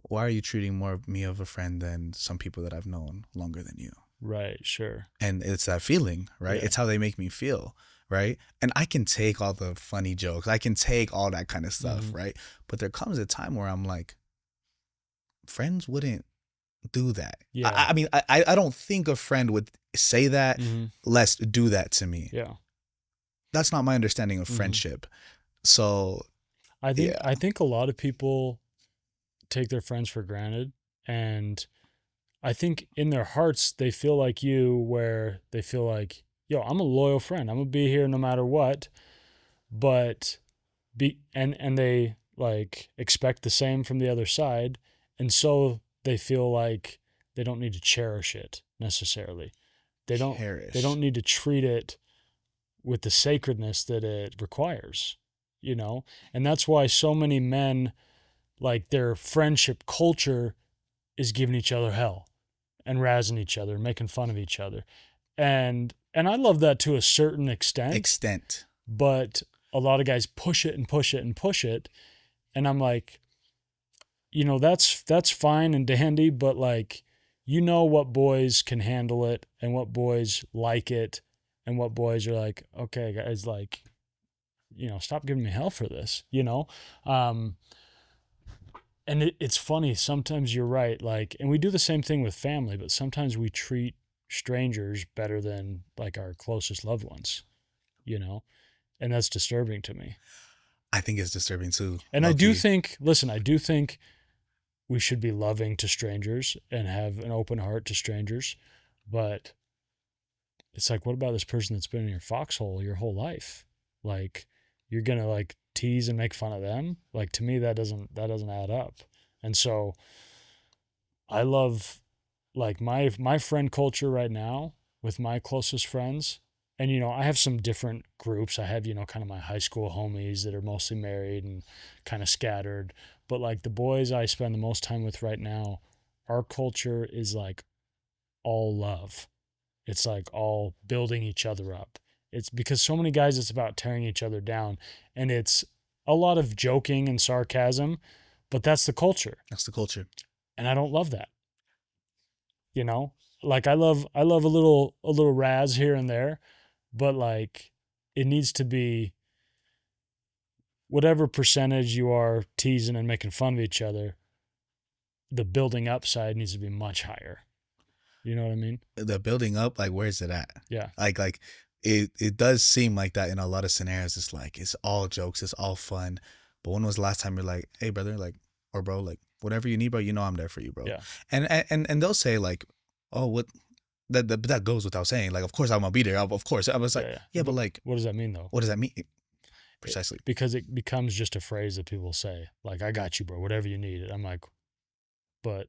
why are you treating more of me of a friend than some people that I've known longer than you? Right. Sure. And it's that feeling, right? Yeah. It's how they make me feel, right? And I can take all the funny jokes, I can take all that kind of stuff, Mm-hmm. right? But there comes a time where I'm like, friends wouldn't do that. Yeah. I mean, I don't think a friend would say that, Mm-hmm. let's do that to me. Yeah. That's not my understanding of Mm-hmm. friendship. So I think yeah, I think a lot of people take their friends for granted, and I think in their hearts they feel like you, where they feel like, yo, I'm a loyal friend. I'm gonna be here no matter what. But and they like expect the same from the other side, and so they feel like they don't need to cherish it necessarily. They don't they cherish. don't need to treat it with the sacredness that it requires, you know? And that's why so many men, like, their friendship culture is giving each other hell and razzing each other, making fun of each other. And I love that to a certain extent, Extent. but a lot of guys push it and push it and push it. And I'm like, that's fine and dandy, but like, what boys can handle it and what boys like it and what boys are like, okay, guys, like, stop giving me hell for this, Um, and it's funny. Sometimes you're right. Like, and we do the same thing with family, but sometimes we treat strangers better than like our closest loved ones, you know? And that's disturbing to me. I think it's disturbing too, And Loki. I do think we should be loving to strangers and have an open heart to strangers. But it's like, what about this person that's been in your foxhole your whole life? Like, you're gonna like tease and make fun of them? Like, to me, that doesn't add up. And so I love like my friend culture right now with my closest friends. And I have some different groups. I have, kind of my high school homies that are mostly married and kind of scattered. But like the boys I spend the most time with right now, our culture is like all love. It's like all building each other up. It's because so many guys, it's about tearing each other down. And it's a lot of joking and sarcasm, but that's the culture. That's the culture. And I don't love that. you know like I love a little razz here and there, but like it needs to be whatever percentage you are teasing and making fun of each other, the building up side needs to be much higher. You know what I mean? The building up, like, where's it at? Yeah. Like it does seem like that in a lot of scenarios. It's like it's all jokes, it's all fun. But when was the last time you're like, hey brother, like, or bro, like, whatever you need, bro, I'm there for you, bro. Yeah. And they'll say like, oh, what, that goes without saying. Like, of course I'm gonna be there. Of course. I was like, Yeah. yeah, but like, what does that mean though? what does that mean? Precisely. Because it becomes just a phrase that people say, like, I got you, bro, whatever you need. I'm like, but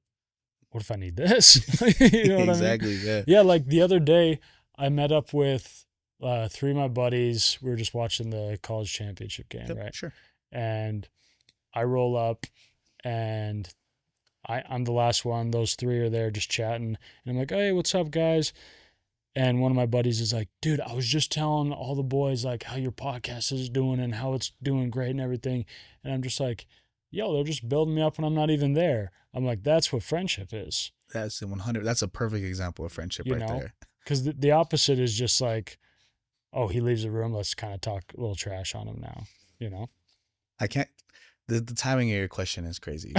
what if I need this? You know what I mean? Exactly. Yeah. Yeah, like the other day, I met up with three of my buddies. We were just watching the college championship game, Yep. right? Sure. And I roll up, and I'm the last one. Those three are there just chatting, and I'm like, "Hey, what's up, guys?" And one of my buddies is like, "Dude, I was just telling all the boys like how your podcast is doing and how it's doing great and everything," and I'm just like, "Yo, they're just building me up when I'm not even there." I'm like, "That's what friendship is." That's the 100. That's a perfect example of friendship You right know, there. because the opposite is just like, oh, he leaves the room, let's kind of talk a little trash on him now, you know? I can't. The timing of your question is crazy.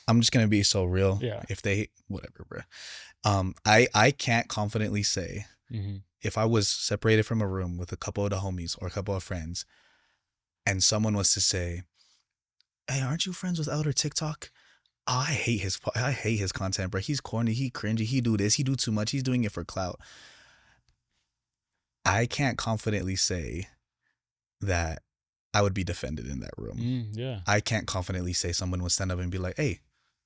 I'm just gonna be so real. Yeah. If they whatever, bro. I can't confidently say Mm-hmm. if I was separated from a room with a couple of the homies or a couple of friends, and someone was to say, "Hey, aren't you friends with Elder TikTok?" Oh, I hate his content, bro. He's corny. He cringy. He do this. He do too much. He's doing it for clout. I can't confidently say that I would be defended in that room. Yeah. I can't confidently say someone would stand up and be like, "Hey,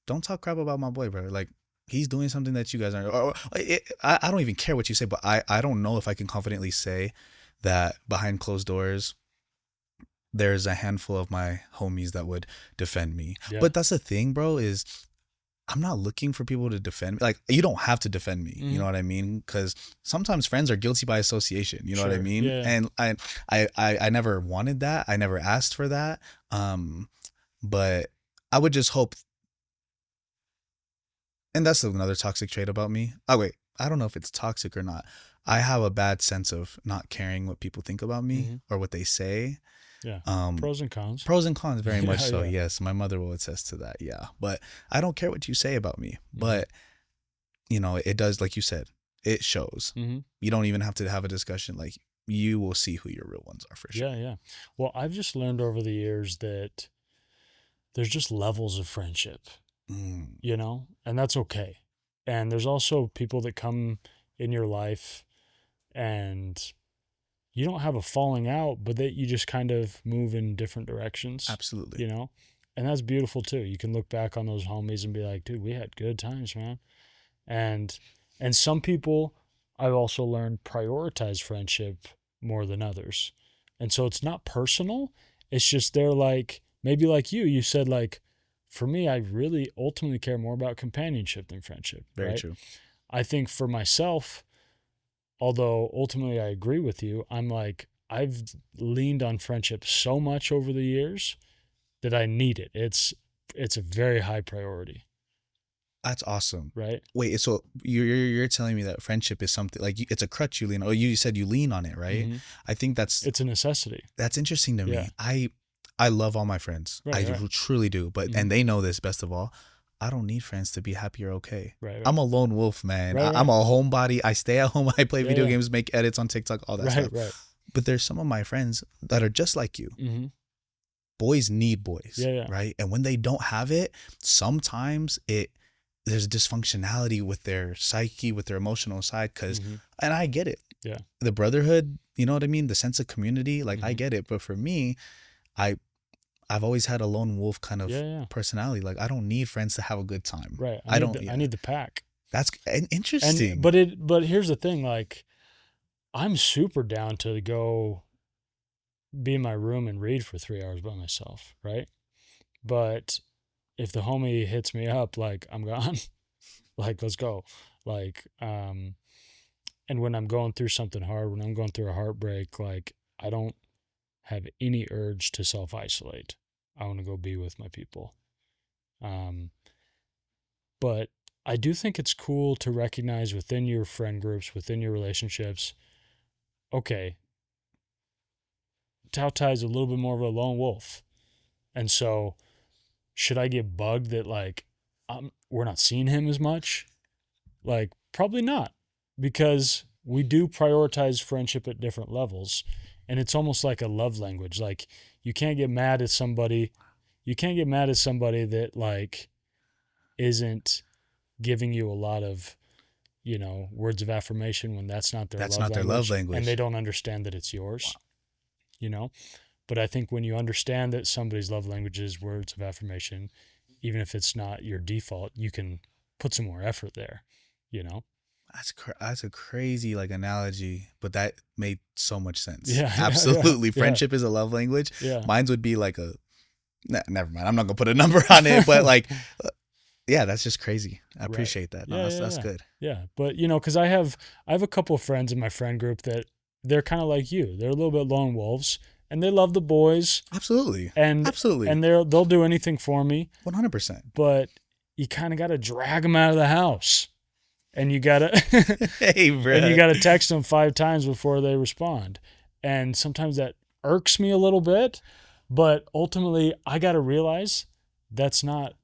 don't talk crap about my boy, bro. Like, he's doing something that you guys aren't." I don't even care what you say, but I don't know if I can confidently say that behind closed doors, there's a handful of my homies that would defend me. Yeah. But that's the thing, bro, is I'm not looking for people to defend me. Like, you don't have to defend me. You Mhm. know what I mean? Because sometimes friends are guilty by association. You know what I Sure. mean? Yeah. And I never wanted that. I never asked for that. But I would just hope. And that's another toxic trait about me. Oh wait, I don't know if it's toxic or not. I have a bad sense of not caring what people think about me Mhm. or what they say. Yeah. Um, Pros and cons. Pros and cons, very much Yeah, so. yeah. Yes, my mother will attest to that. Yeah, but I don't care what you say about me. Mhm. But it does, like you said, it shows. Mm-hmm. You don't even have to have a discussion. Like, you will see who your real ones are for sure. Yeah, yeah. Well, I've just learned over the years that there's just levels of friendship, Mm, and that's okay. And there's also people that come in your life and you don't have a falling out, but that you just kind of move in different directions, absolutely. and that's beautiful too. You can look back on those homies and be like, dude, we had good times, man. And some people, I've also learned, prioritize friendship more than others. And so it's not personal. It's just they're like, maybe like you said, like, for me, I really ultimately care more about companionship than friendship. Very Right? true. I think for myself, although ultimately I agree with you, I'm like, I've leaned on friendship so much over the years that I need it. It's a very high priority, That's awesome. right? Wait, so you're telling me that friendship is something like it's a crutch you lean on, or you said you lean on it, right? Mhm. I think It's a necessity. that's interesting to me. Yeah. I love all my friends. Right, I right. truly do. But Mhm. and they know this best of all. I don't need friends to be happy or okay. Right, right. I'm a lone wolf, man. Right, I'm right. a homebody. I stay at home. I play Yeah, video yeah. games, make edits on TikTok, all that Right, stuff. right. But there's some of my friends that are just like you. Mm-hmm. Boys need boys, Yeah, yeah. right? And when they don't have it, sometimes there's dysfunctionality with their psyche, with their emotional side. Mhm. And I get it. Yeah. The brotherhood, you know what I mean? The sense of community, like, I Mhm. get it. But for me, I've always had a lone wolf kind of Yeah, yeah. personality. Like, I don't need friends to have a good time. Right. I don't. I need the pack. That's interesting. And but here's the thing, like, I'm super down to go be in my room and read for 3 hours by myself, right? But if the homie hits me up, like, I'm gone. Like, let's go. Like, and when I'm going through something hard, when I'm going through a heartbreak, like, I don't have any urge to self-isolate. I want to go be with my people. But I do think it's cool to recognize within your friend groups, within your relationships, okay, Tao Tai's a little bit more of a lone wolf. And so should I get bugged that, like, we're not seeing him as much? Like, probably not, because we do prioritize friendship at different levels. And it's almost like a love language. Like, you can't get mad at somebody. You can't get mad at somebody that, like, isn't giving you a lot of, words of affirmation when that's not their That's love not their love language. and they don't understand that it's yours. Wow. But I think when you understand that somebody's love language is words of affirmation, even if it's not your default, you can put some more effort there. That's a crazy, like, analogy, but that made so much sense. Yeah, yeah, Absolutely. yeah. Friendship is a love language. Yeah. Mine's would be like never mind. I'm not gonna put a number on it, but like, yeah, that's just crazy. I Right. appreciate that. No, Yeah, that's yeah. good. Yeah. But, because I have a couple of friends in my friend group that they're kind of like you. They're a little bit lone wolves and they love the boys Absolutely. and Absolutely. they'll do anything for me, 100%. but you kind of got to drag them out of the house. And you got to Hey, bro. and you got to text them 5 times before they respond. And sometimes that irks me a little bit, but ultimately I got to realize that's not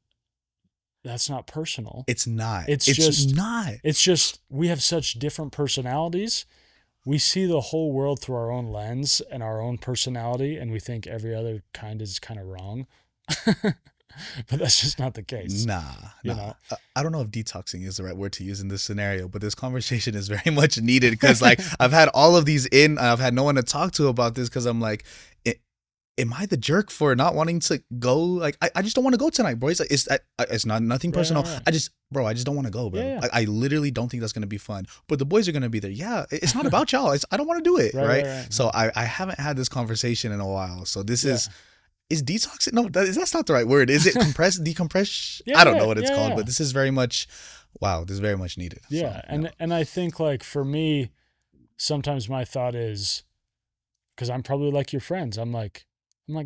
personal. It's not. It's It's just not. It's just we have such different personalities. We see the whole world through our own lens and our own personality, and we think every other kind is kind of wrong. But that's just not the case. Nah. You know? I don't know if detoxing is the right word to use in this scenario, but this conversation is very much needed because, like, I've had all of these I've had no one to talk to about this because I'm like, am I the jerk for not wanting to go? Like, I just don't want to go tonight, bro. It's not nothing personal. Right. I just don't want to go, bro. Yeah. Like, I literally don't think that's gonna be fun. But the boys are gonna be there. Yeah, it's not about y'all. I don't want to do it, right? Right. So I haven't had this conversation in a while. So this is is detoxing? No, that's not the right word. Is it decompress? Yeah, I don't know yeah, what it's yeah, called, yeah. but this is very much, wow, this is very much needed. So, Yeah, and I think like for me, sometimes my thought is because I'm probably like your friends. I'm like,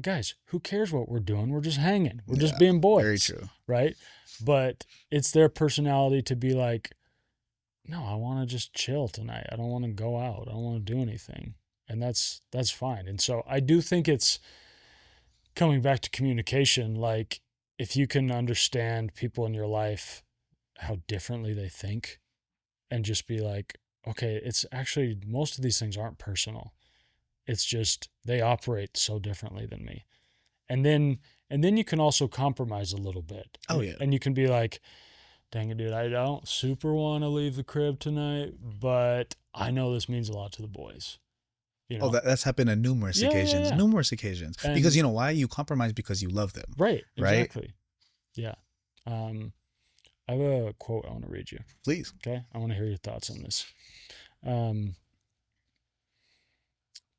guys, who cares what we're doing? We're just hanging. We're just yeah, being very boys, true. right? But it's their personality to be like, no, I want to just chill tonight. I don't want to go out. I don't want to do anything, and that's fine. And so I do think it's coming back to communication. Like if you can understand people in your life how differently they think and just be like, okay, it's actually most of these things aren't personal. It's just they operate so differently than me. And then you can also compromise a little bit. Oh yeah. And you can be like, dang it, dude, I don't super want to leave the crib tonight, but I know this means a lot to the boys. You Oh, know? that's happened on Yeah, yeah, yeah. numerous occasions. Because And you know why? You compromise because you love them, right, right? exactly. Yeah. Um, I have a quote I want to read you. Please. Okay. I want to hear your thoughts on this. Um,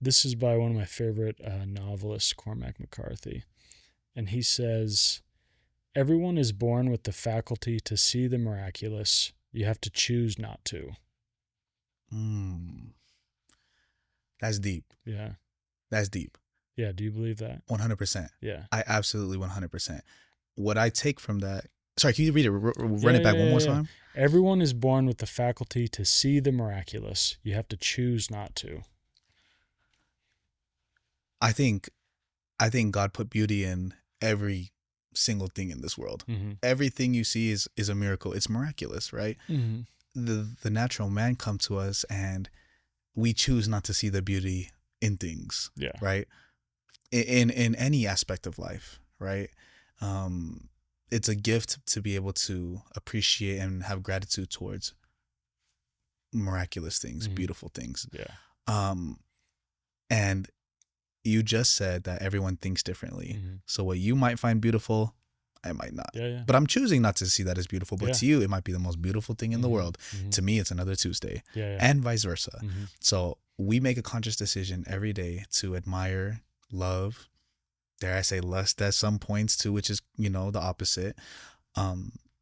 this is by one of my favorite novelists, Cormac McCarthy. And he says, everyone is born with the faculty to see the miraculous. You have to choose not to. Mm, that's deep. Yeah. That's deep. Yeah. Do you believe that? 100%. Yeah. I absolutely 100%. What I take from that, sorry, can you read it? Run Yeah, it back yeah, one more yeah, yeah. time? Everyone is born with the faculty to see the miraculous. You have to choose not to. I think I think God put beauty in every single thing in this world. Mm-hmm. Everything you see is a miracle. It's miraculous, right? Mm-hmm. The natural man come to us and we choose not to see the beauty in things, Yeah. right? In any aspect of life, right? It's a gift to be able to appreciate and have gratitude towards miraculous things, Mm-hmm. beautiful things. Yeah. And you just said that everyone thinks differently. Mm-hmm. So what you might find beautiful, I might not. Yeah, yeah. But I'm choosing not to see that as beautiful. But Yeah. to you, it might be the most beautiful thing in the world. Mm-hmm. To me, it's another Tuesday. Yeah, yeah. And vice versa. Mm-hmm. So we make a conscious decision every day to admire, love, dare I say lust at some points too, which is, you know, the opposite.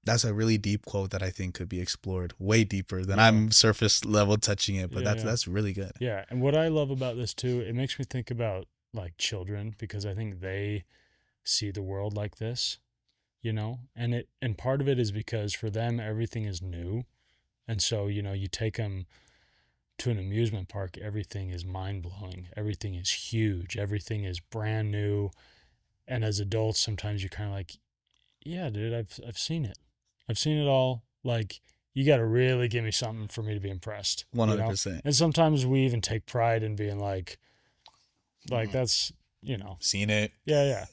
That's a really deep quote that I think could be explored way deeper than Yeah. I'm surface level touching it. But Yeah, that's really good. Yeah. And what I love about this too, it makes me think about like children because I think they see the world like this, you know? And part of it is because for them everything is new. And so, you know, you take them to an amusement park, everything is mind-blowing. Everything is huge. Everything is brand new. And as adults, sometimes you're kind of like, yeah, dude, I've seen it. I've seen it all. Like, you got to really give me something for me to be impressed. 100%. And sometimes we even take pride in being like that's, you know, Seen it. yeah.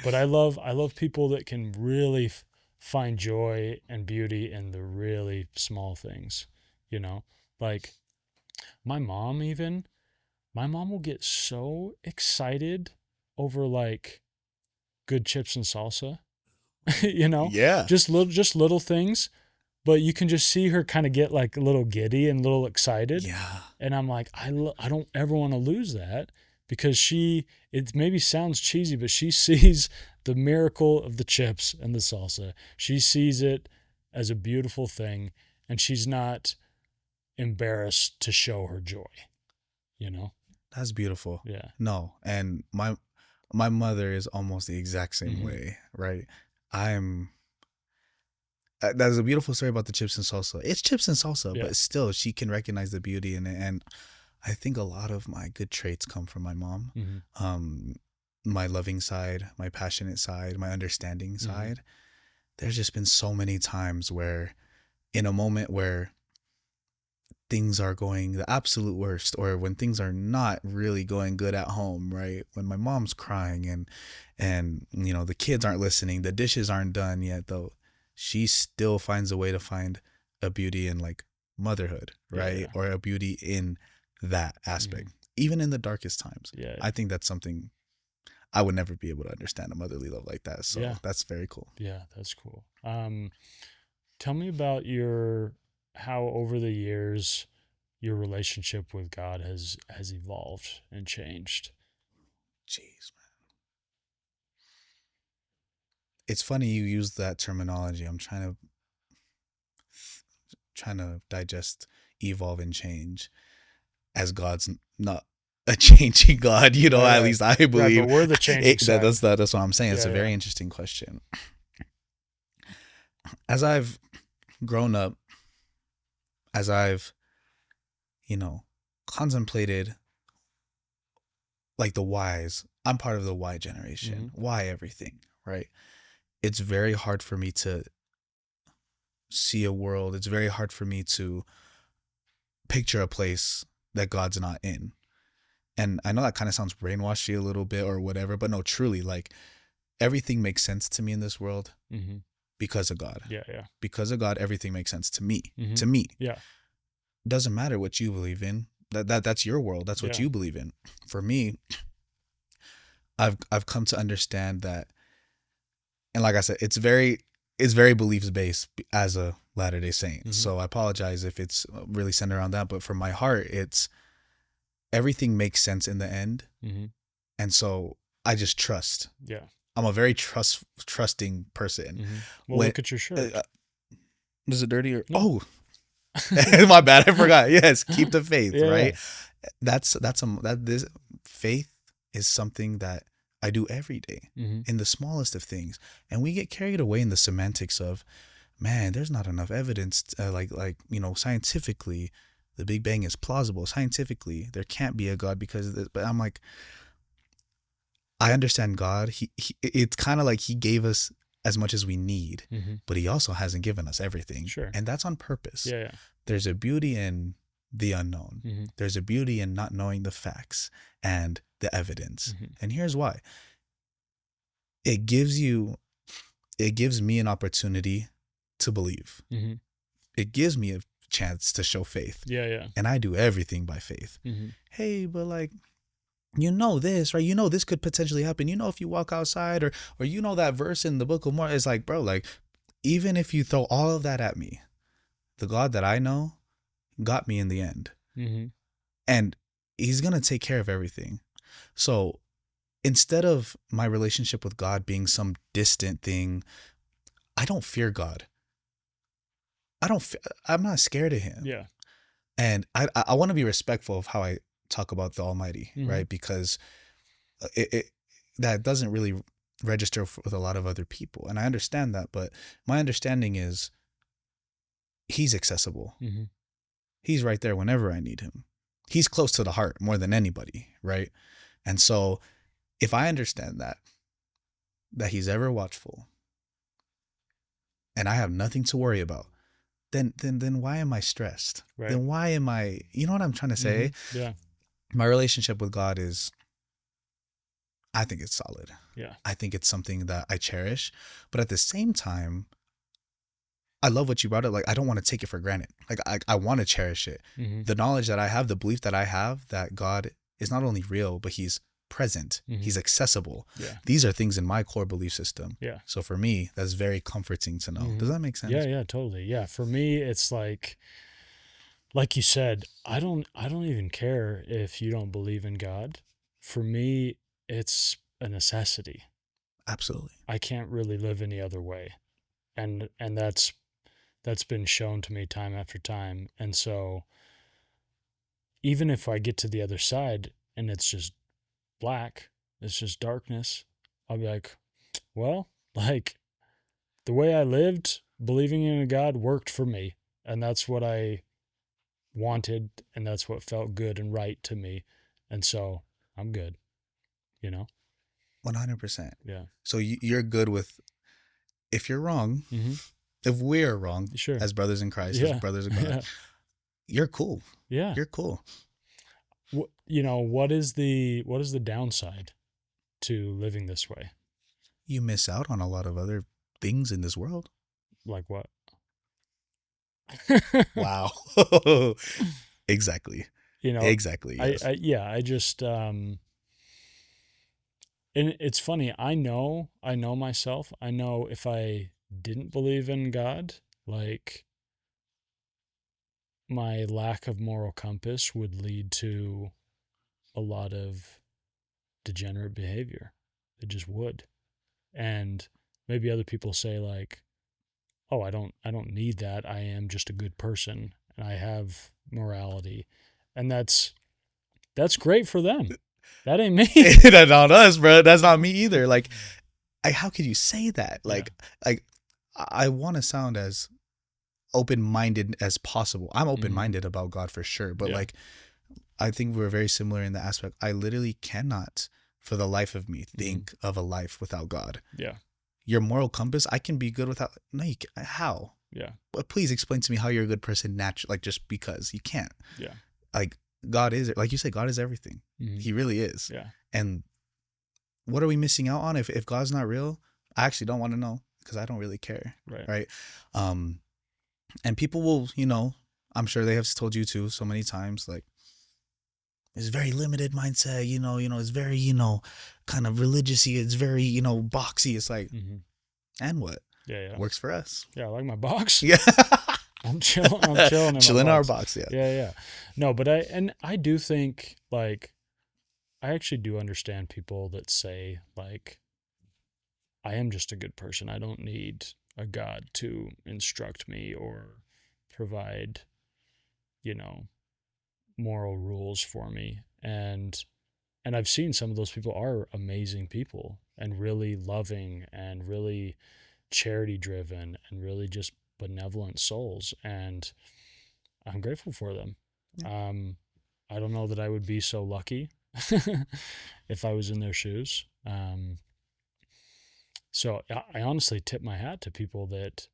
But I love people that can really find joy and beauty in the really small things, you know, like my mom will get so excited over like good chips and salsa, you know, Yeah. just little things, but you can just see her kind of get like a little giddy and a little excited. Yeah. And I'm like, I don't ever want to lose that because it maybe sounds cheesy, but she sees the miracle of the chips and the salsa. She sees it as a beautiful thing and she's not embarrassed to show her joy, you know? That's beautiful. Yeah. No, and my mother is almost the exact same Mhm. way, right? I'm That's a beautiful story about the chips and salsa. It's chips and salsa, Yeah. but still she can recognize the beauty in it, and I think a lot of my good traits come from my mom. Mhm. My loving side, my passionate side, my understanding Mhm. side. There's just been so many times where in a moment where things are going the absolute worst, or when things are not really going good at home, right? When my mom's crying and you know the kids aren't listening, the dishes aren't done yet, though, she still finds a way to find a beauty in like motherhood, right? Yeah. Or a beauty in that aspect, Mhm. even in the darkest times. Yeah. I think that's something I would never be able to understand, a motherly love like that. So Yeah. that's very cool. Yeah, that's cool. Tell me about how over the years your relationship with God has evolved and changed. Jeez, man. it's funny you use that terminology. I'm trying to digest evolve and change as God's not a changing God, at Right. least I Right, but believe. we're the changing side. That's what I'm saying. It's Yeah, a yeah. very interesting question. As I've grown up, as I've, you know, contemplated like the whys, I'm part of the why generation. Mm-hmm. Why everything, right? It's very hard for me to see a world. It's very hard for me to picture a place that God's not in. And I know that kind of sounds brainwashy a little bit or whatever, but no, truly, like everything makes sense to me in this world Mm-hmm. because of God. Yeah, yeah. Because of God, everything makes sense to me. Mm-hmm. To me. Yeah, Doesn't matter what you believe in. That's your world. That's what yeah. you believe in. For me, I've come to understand that, and like I said, it's very beliefs based as a Latter-day Saint. Mm-hmm. So I apologize if it's really centered around that, but for my heart, it's everything makes sense in the end. Mm-hmm. And so I just trust. Yeah. I'm a very trusting person. Mm-hmm. Well, When look at your shirt. is it dirty or No. my bad, I forgot. Yes, keep the faith, Yeah, right? This faith is something that I do every day mm-hmm. in the smallest of things, and we get carried away in the semantics of, man, there's not enough evidence, scientifically, the Big Bang is plausible. Scientifically, there can't be a God because of this. But I'm like, I understand God. It's kind of like he gave us as much as we need, Mm-hmm. but he also hasn't given us everything. Sure. And that's on purpose. Yeah, yeah. There's a beauty in the unknown. Mm-hmm. There's a beauty in not knowing the facts and the evidence. Mm-hmm. And here's why. It gives me an opportunity to believe. Mm-hmm. It gives me a chance to show faith. Yeah, yeah. And I do everything by faith. Mm-hmm. Hey, but like, this, right? This could potentially happen. If you walk outside or that verse in the book of Mormon, it's like, bro, like, even if you throw all of that at me, the God that I know got me in the end. Mm-hmm. And he's going to take care of everything. So instead of my relationship with God being some distant thing, I don't fear God. I'm not scared of him. Yeah. And I want to be respectful of how I talk about the Almighty, Mm-hmm. right? Because that doesn't really register with a lot of other people. And I understand that, but my understanding is he's accessible. Mm-hmm. He's right there whenever I need him. He's close to the heart more than anybody, right? And so if I understand that he's ever watchful and I have nothing to worry about, then why am I stressed? Right. Then why am I, you know what I'm trying to say? Mm-hmm. Yeah. My relationship with God I think it's solid. Yeah. I think it's something that I cherish, but at the same time, I love what you brought up. Like, I don't want to take it for granted. Like, I want to cherish it. Mm-hmm. The knowledge that I have, the belief that I have that God is not only real, but he's present. Mm-hmm. He's accessible. Yeah. These are things in my core belief system. Yeah. So for me, that's very comforting to know. Mm-hmm. Does that make sense? Yeah, yeah, totally. Yeah. For me, it's like you said, I don't even care if you don't believe in God. For me, it's a necessity. Absolutely. I can't really live any other way. And that's been shown to me time after time. And so even if I get to the other side and it's just black, it's just darkness, I'll be like, well, like the way I lived, believing in a God worked for me. And that's what I wanted. And that's what felt good and right to me. And so I'm good, 100%. Yeah. So you're good with, if you're wrong, Mm-hmm. if we're wrong, Sure. as brothers in Christ, Yeah. as brothers of God, Yeah. you're cool. Yeah. You're cool. What is the downside to living this way? You miss out on a lot of other things in this world. Like what? Wow. Exactly. Exactly. Yes. I just and it's funny. I know myself. I know if I didn't believe in God, like my lack of moral compass would lead to a lot of degenerate behavior. It just would. And maybe other people say like, oh, I don't need that. I am just a good person and I have morality. And that's great for them. That ain't me. That's not us, bro. That's not me either. Like, how could you say that? Yeah. Like I want to sound as open-minded as possible. I'm open-minded about God for sure, but Yeah. like, I think we're very similar in the aspect. I literally cannot, for the life of me, think of a life without God. Yeah. Your moral compass, I can be good without. No, you can, how? Yeah. But please explain to me how you're a good person naturally, like just because you can't. Yeah. Like, God is, like you said, God is everything. Mhm. He really is. Yeah. And what are we missing out on if God's not real? I actually don't want to know because I don't really care. Right. Right. And people will, you know, I'm sure they have told you too so many times, like, it's very limited mindset, you know, it's very, kind of religious-y. It's very, boxy. It's like, and what? Yeah. Works for us. Yeah. I like my box. Yeah. I'm chilling in my Chilling in our box. box. Yeah. Yeah. No, but I do think like I actually do understand people that say like I am just a good person. I don't need a God to instruct me or provide, moral rules for me. And I've seen some of those people are amazing people and really loving and really charity driven and really just benevolent souls, and I'm grateful for them. Yeah. I don't know that I would be so lucky if I was in their shoes. So I honestly tip my hat to people that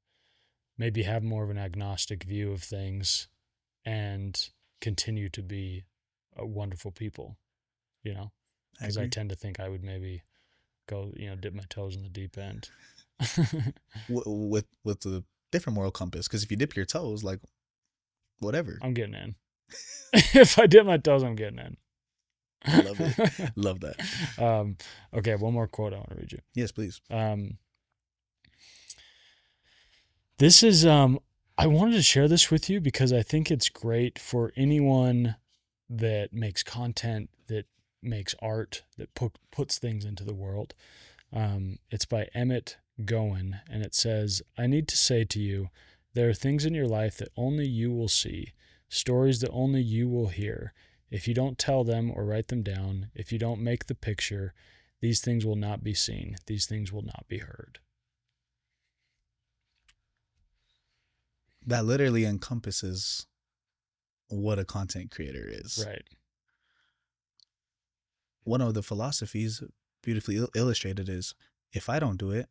maybe have more of an agnostic view of things and continue to be wonderful people, because I tend to think I would maybe go, dip my toes in the deep end. With the different moral compass, because if you dip your toes, like, whatever. I'm getting in. If I dip my toes, I'm getting in. I love it. Love that. Okay, one more quote I want to read you. Yes, please. This is I wanted to share this with you because I think it's great for anyone that makes content, that makes art, that puts things into the world. It's by Emmett Goen, and it says, "I need to say to you, there are things in your life that only you will see, stories that only you will hear. If you don't tell them or write them down, if you don't make the picture, these things will not be seen. These things will not be heard." That literally encompasses what a content creator is. Right. One of the philosophies, beautifully illustrated, is if I don't do it,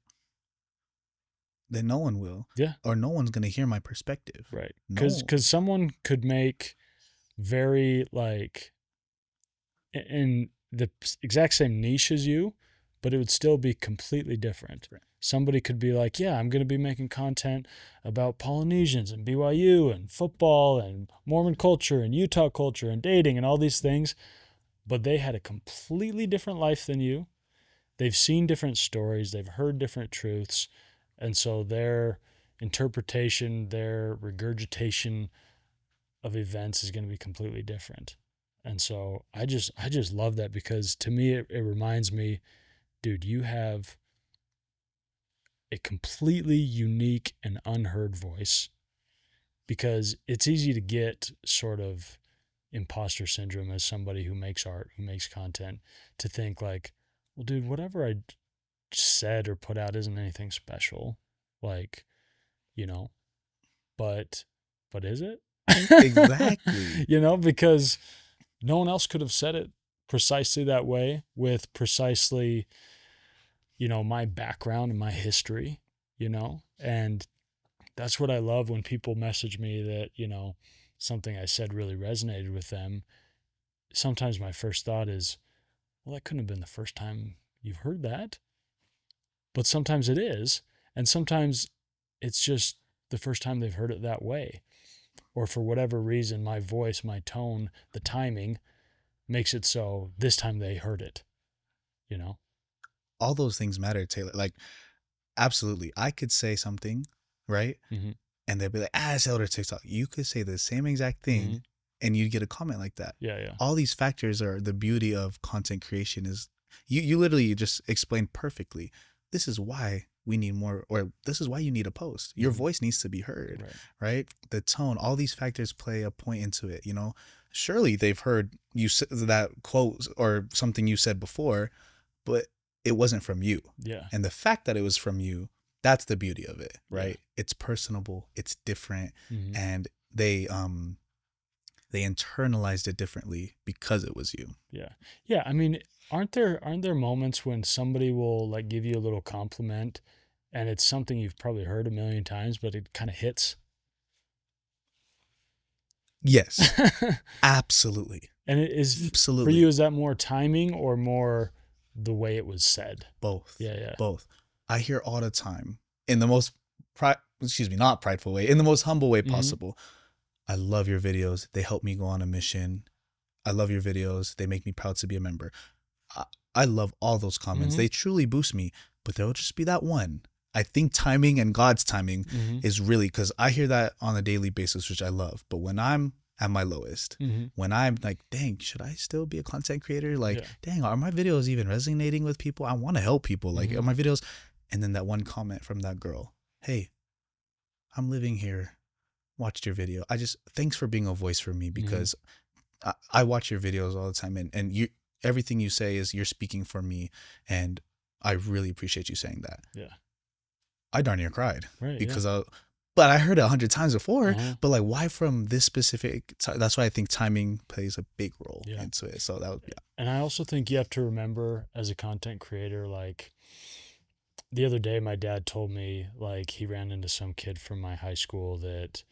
then no one will. Yeah. Or no one's going to hear my perspective. Right. No. Because someone could make very, like, in the exact same niche as you, but it would still be completely different. Right. Somebody could be like, yeah, I'm going to be making content about Polynesians and BYU and football and Mormon culture and Utah culture and dating and all these things. But they had a completely different life than you. They've seen different stories. They've heard different truths. And so their interpretation, their regurgitation of events is going to be completely different. And so I just love that, because to me, it reminds me, dude, you have a completely unique and unheard voice, because it's easy to get sort of imposter syndrome as somebody who makes art, who makes content, to think like, well, dude, whatever I said or put out isn't anything special. Like, but is it? Exactly. Because no one else could have said it precisely that way, with precisely, my background and my history, and that's what I love when people message me that, something I said really resonated with them. Sometimes my first thought is, well, that couldn't have been the first time you've heard that. But sometimes it is. And sometimes it's just the first time they've heard it that way. Or for whatever reason, my voice, my tone, the timing makes it so this time they heard it, All those things matter, Taylor. Like, absolutely. I could say something, right? Mm-hmm. And they'll be like, it's Elder TikTok. You could say the same exact thing and you'd get a comment like that. Yeah. All these factors are the beauty of content creation. Is you literally just explained perfectly. This is why we need more, or this is why you need a post. Your Mhm. voice needs to be heard, Right. right? The tone, all these factors play a point into it, you know? Surely they've heard you that quote or something you said before, but it wasn't from you. Yeah. And the fact that it was from you, that's the beauty of it, Yeah. right? It's personable, it's different, Mhm. and they internalized it differently because it was you. Yeah. Yeah. I mean, aren't there moments when somebody will like give you a little compliment and it's something you've probably heard a million times, but it kind of hits? Yes, absolutely. And it is for Absolutely. you, is that more timing or more the way it was said? Both. Yeah. Yeah. Both. I hear all the time in the most not prideful way, in the most humble way Hmm. possible. I love your videos. They help me go on a mission. I love your videos. They make me proud to be a member. I, I love all those comments. Hmm. They truly boost me, but there'll just be that one. I think timing and God's timing Hmm. is really, because I hear that on a daily basis, which I love. But when I'm at my lowest, Hmm. when I'm like, dang, should I still be a content creator? Like, Yeah. dang, are my videos even resonating with people? I want to help people. Like, are Mhm. my videos? And then that one comment from that girl, hey, I'm living here, watched your video. Thanks for being a voice for me, Mhm. because I watch your videos all the time, and you, everything you say is you're speaking for me, and I really appreciate you saying that. Yeah. I darn near cried Right. because Yeah. but I heard it 100 times before. Uh-huh. But like, why from this specific? That's why I think timing plays a big role Yeah. into it. So that was And I also think you have to remember as a content creator, like the other day, my dad told me like he ran into some kid from my high school that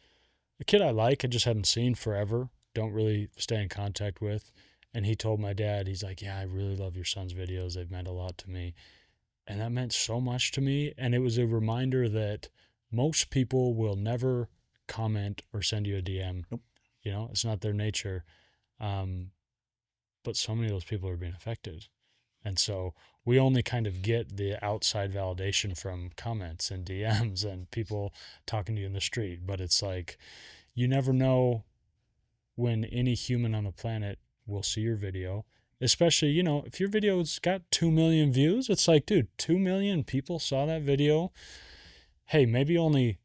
a kid I just hadn't seen forever, don't really stay in contact with. And he told my dad, he's like, yeah, I really love your son's videos. They've meant a lot to me. And that meant so much to me. And it was a reminder that most people will never comment or send you a DM. Nope. You know, it's not their nature. Um, but so many of those people are being affected. And so we only kind of get the outside validation from comments and DMs and people talking to you in the street. But it's like, you never know when any human on the planet will see your video. Especially, you know, if your video's got 2 million views, it's like, dude, 2 million people saw that video. Hey, maybe only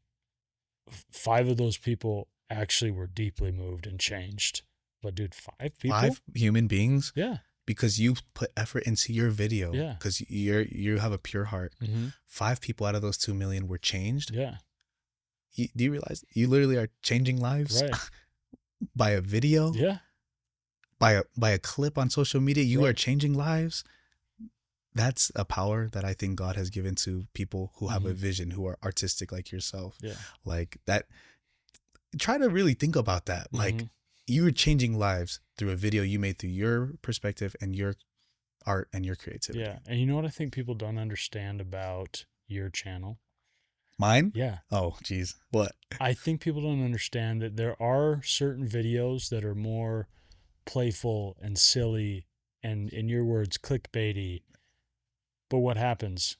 5 of those people actually were deeply moved and changed. But, dude, 5 people? 5 human beings, Yeah. because you put effort into your video, Yeah. because you have a pure heart. Mm-hmm. 5 people out of those 2 million were changed. Yeah. Do you realize you literally are changing lives Right. by a video? Yeah. By a clip on social media, you are Right. changing lives. That's a power that I think God has given to people who have a Mhm. vision, who are artistic like yourself. Yeah. Like that. Try to really think about that. Like, Mhm. you were changing lives through a video you made through your perspective and your art and your creativity. Yeah. And you know what I think people don't understand about your channel? Mine? Yeah. Oh, geez. What? I think people don't understand that there are certain videos that are more playful and silly and, in your words, clickbaity. But what happens?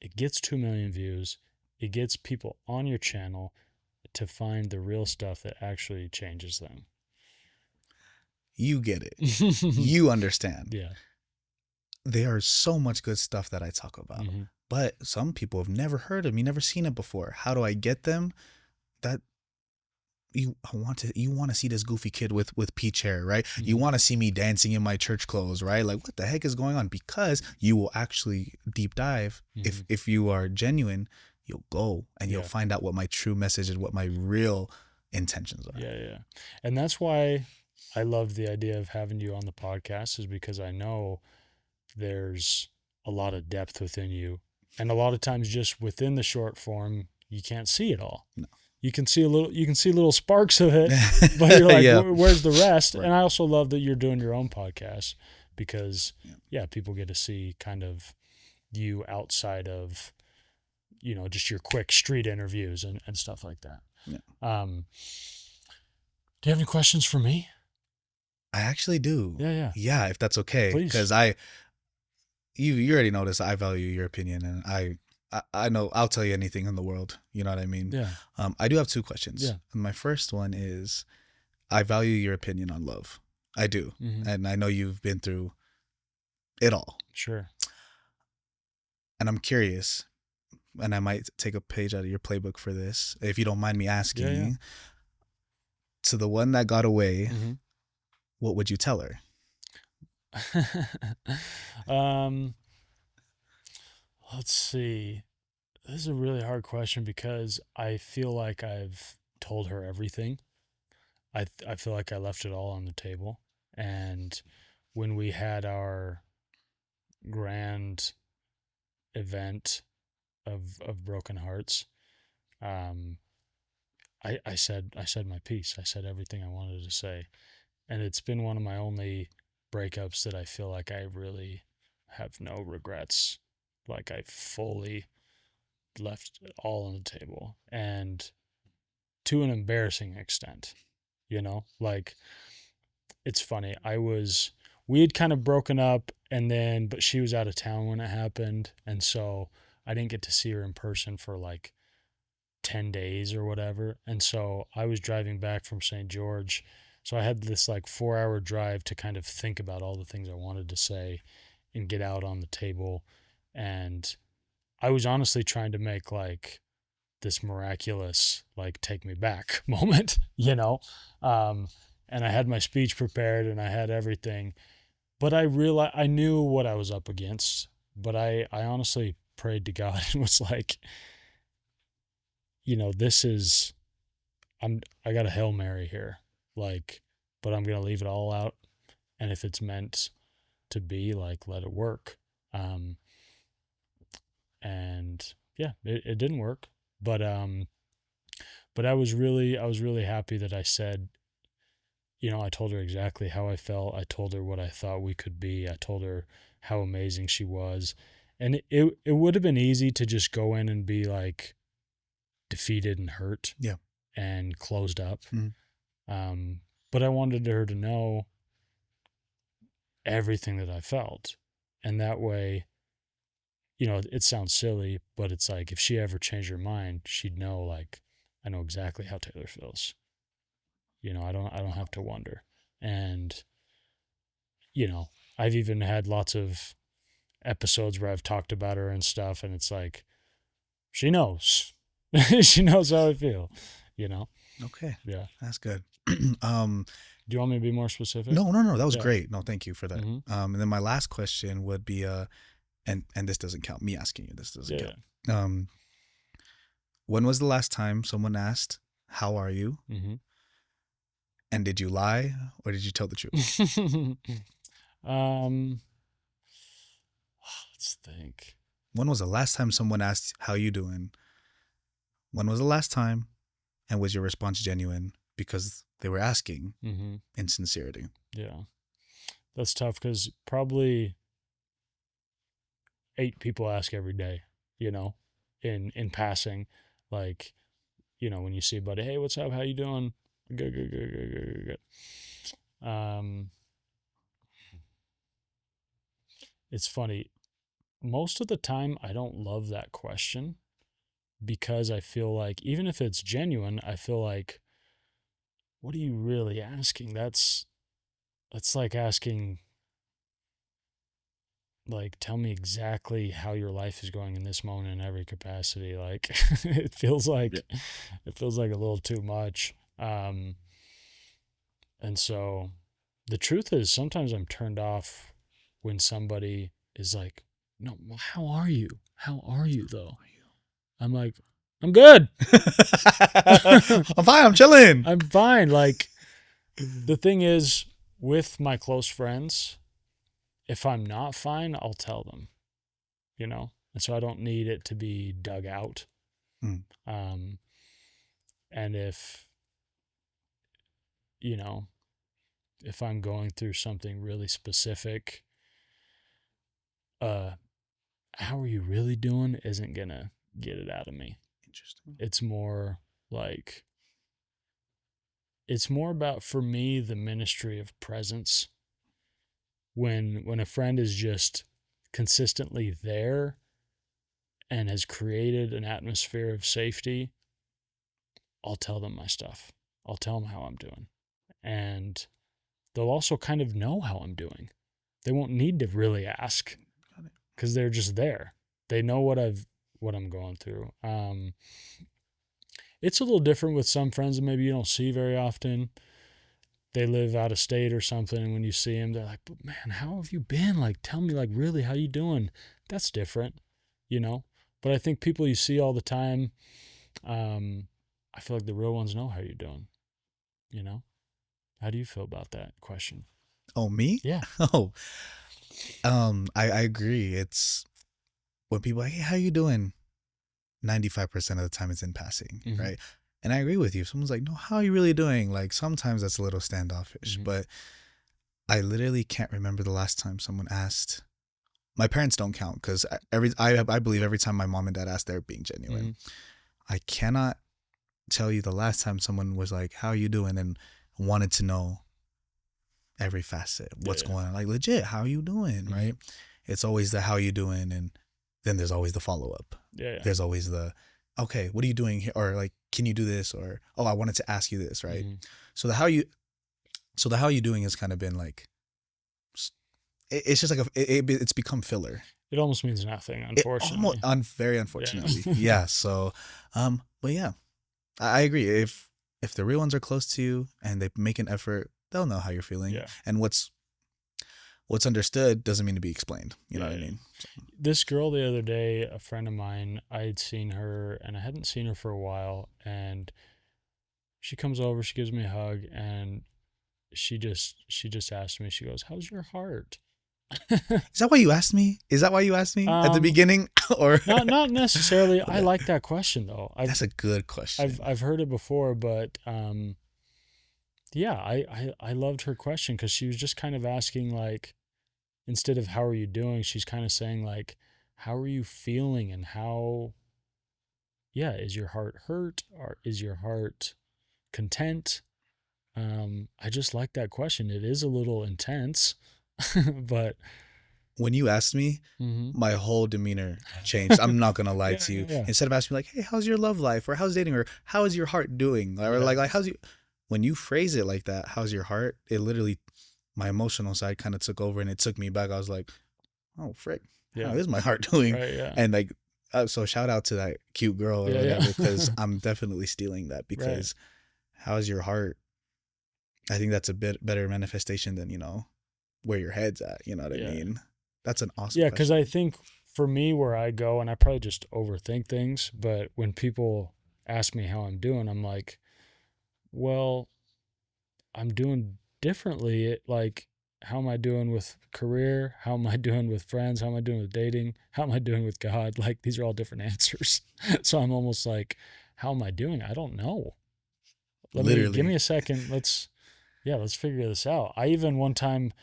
It gets 2 million views. It gets people on your channel to find the real stuff that actually changes them. You get it. You understand. Yeah. There is so much good stuff that I talk about, Mhm. but some people have never heard of me, never seen it before. How do I get them? That you want to see this goofy kid with peach hair, right? You Mhm. want to see me dancing in my church clothes, right? Like, what the heck is going on? Because you will actually deep dive. Mhm. If you are genuine, you'll go and you'll Yeah. find out what my true message is, what my real intentions are. Yeah, yeah. And that's why I loved the idea of having you on the podcast, is because I know there's a lot of depth within you. And a lot of times just within the short form, you can't see it all. No. You can see little sparks of it, but you're like, Yeah. where's the rest? Right. And I also love that you're doing your own podcast because Yeah. yeah, people get to see kind of you outside of, you know, just your quick street interviews and stuff like that. Yeah. Do you have any questions for me? I actually do. Yeah. Yeah, if that's okay. Please. Because you already noticed I value your opinion, and I know I'll tell you anything in the world. You know what I mean? Yeah. I do have 2 questions. Yeah. And my first one is, I value your opinion on love. I do. Mhm. And I know you've been through it all. Sure. And I'm curious, and I might take a page out of your playbook for this, if you don't mind me asking. Yeah. To the one that got away, Mm-hmm. what would you tell her? Let's see. This is a really hard question because I feel like I've told her everything. I feel like I left it all on the table. And when we had our grand event of broken hearts, um, I said my piece. I said everything I wanted to say. And it's been one of my only breakups that I feel like I really have no regrets. Like I fully left it all on the table, and to an embarrassing extent, like it's funny. We had kind of broken up, and then, but she was out of town when it happened. And so I didn't get to see her in person for like 10 days or whatever. And so I was driving back from St. George. So I had this like 4 hour drive to kind of think about all the things I wanted to say and get out on the table. And I was honestly trying to make like this miraculous, like, take me back moment, And I had my speech prepared and I had everything. But I realized I knew what I was up against. But I honestly prayed to God and was like, this is I got a Hail Mary here. Like, but I'm gonna leave it all out. And if it's meant to be, like, let it work. Um and yeah, it didn't work. But I was really happy that I said, I told her exactly how I felt. I told her what I thought we could be. I told her how amazing she was. And it would have been easy to just go in and be like defeated and hurt, Yeah. and closed up. Mm-hmm. But I wanted her to know everything that I felt. And that way, it sounds silly, but it's like if she ever changed her mind, she'd know, like, I know exactly how Taylor feels. I don't have to wonder. And, I've even had lots of episodes where I've talked about her and stuff, and it's like, she knows. She knows how I feel, you know? Okay. Yeah. That's good. Do you want me to be more specific? No. That was Yeah. great. No, thank you for that. Mm-hmm. And then my last question would be, and this doesn't count. Me asking you, this doesn't Yeah. count. When was the last time someone asked, "How are you?" Mm-hmm. And did you lie or did you tell the truth? Let's think. When was the last time someone asked, "How you doing?" When was the last time, and was your response genuine because they were asking Mm-hmm. in sincerity? Yeah. That's tough because probably 8 people ask every day, in passing. Like, when you see a buddy, hey, what's up? How you doing? Good, good, good, good, good, good, good. It's funny. Most of the time, I don't love that question because I feel like, even if it's genuine, I feel like, what are you really asking? That's like asking, like, tell me exactly how your life is going in this moment in every capacity. Like, it feels like a little too much. And so the truth is, sometimes I'm turned off when somebody is like, no, well, how are you? How are you though? I'm like, I'm good. I'm fine. I'm chilling. I'm fine. Like, the thing is, with my close friends, if I'm not fine, I'll tell them, and so I don't need it to be dug out. Mm. And you know, if I'm going through something really specific, how are you really doing isn't gonna get it out of me. Interesting. It's more like, it's more about, for me, the ministry of presence. When a friend is just consistently there and has created an atmosphere of safety, I'll tell them my stuff. I'll tell them how I'm doing. And they'll also kind of know how I'm doing. They won't need to really ask because they're just there. They know what I've what I'm going through. It's a little different with some friends that maybe you don't see very often. They live out of state or something, and when you see them, they're like, "But man, how have you been? Like, tell me, like, really, how you doing?" That's different, you know. But I think people you see all the time, I feel like the real ones know how you're doing. You know, how do you feel about that question? Oh, me? Yeah. Oh, I agree. It's when people are like, hey, how you doing? 95% of the time it's in passing, Mhm. right? And I agree with you. If someone's like, no, how are you really doing? Like sometimes that's a little standoffish, Mhm. but I literally can't remember the last time someone asked. My parents don't count because I believe every time my mom and dad ask, they're being genuine. Mhm. I cannot tell you the last time someone was like, how are you doing? And wanted to know every facet, Yeah. what's Yeah. going on. Like legit, how you doing? Mhm. Right? It's always the how you doing, and then there's always the follow up. Yeah. Yeah. There's always the okay, what are you doing here? Or like, can you do this? Or oh, I wanted to ask you this, right? Mhm. So the how you doing has kind of been like it's just like it's become filler. It almost means nothing, It almost unfortunately. very Yeah. unfortunately, yeah. So, but yeah, I agree. If the real ones are close to you and they make an effort, they'll know how you're feeling. Yeah. And what's understood doesn't mean to be explained. You know Yeah. what I Yeah. mean? This girl the other day, a friend of mine, I had seen her and I hadn't seen her for a while, and she comes over, she gives me a hug, and she just asked me, she goes, "How's your heart?" Is that why you asked me? Is that why you asked me at the um beginning? Or not necessarily. I okay, like that question though. that's I've a good I've question. I've heard it before, but yeah, I loved her question because she was just kind of asking, like, instead of how are you doing, she's kind of saying like, how are you feeling, and how, yeah, is your heart hurt, or is your heart content? I just like that question. It is a little intense, but When you asked me, mhm. my whole demeanor changed. I'm not gonna lie Yeah, to yeah, you. yeah, Instead of asking me like, "Hey, how's your love life?" or "How's dating?" or "How is your heart doing?" or yeah, like how's you when you phrase it like that, "How's your heart?" It literally my emotional side kind of took over and it took me back. I was like, "Oh, frick, how yeah, is my heart doing?" right, yeah, And like, so shout out to that cute girl or yeah, whatever yeah, because I'm definitely stealing that right, because how's your heart? I think that's a bit better manifestation than where your head's at. You know what I yeah, mean? That's an awesome yeah. Because I question. think for me, where I go, and I probably just overthink things, but when people ask me how I'm doing, I'm like, well, I'm doing differently. Like, how am I doing with career? How am I doing with friends? How am I doing with dating? How am I doing with God? Like, these are all different answers. So I'm almost like, how am I doing? I don't know. Give me Literally. a second. Let's figure this out. I even one time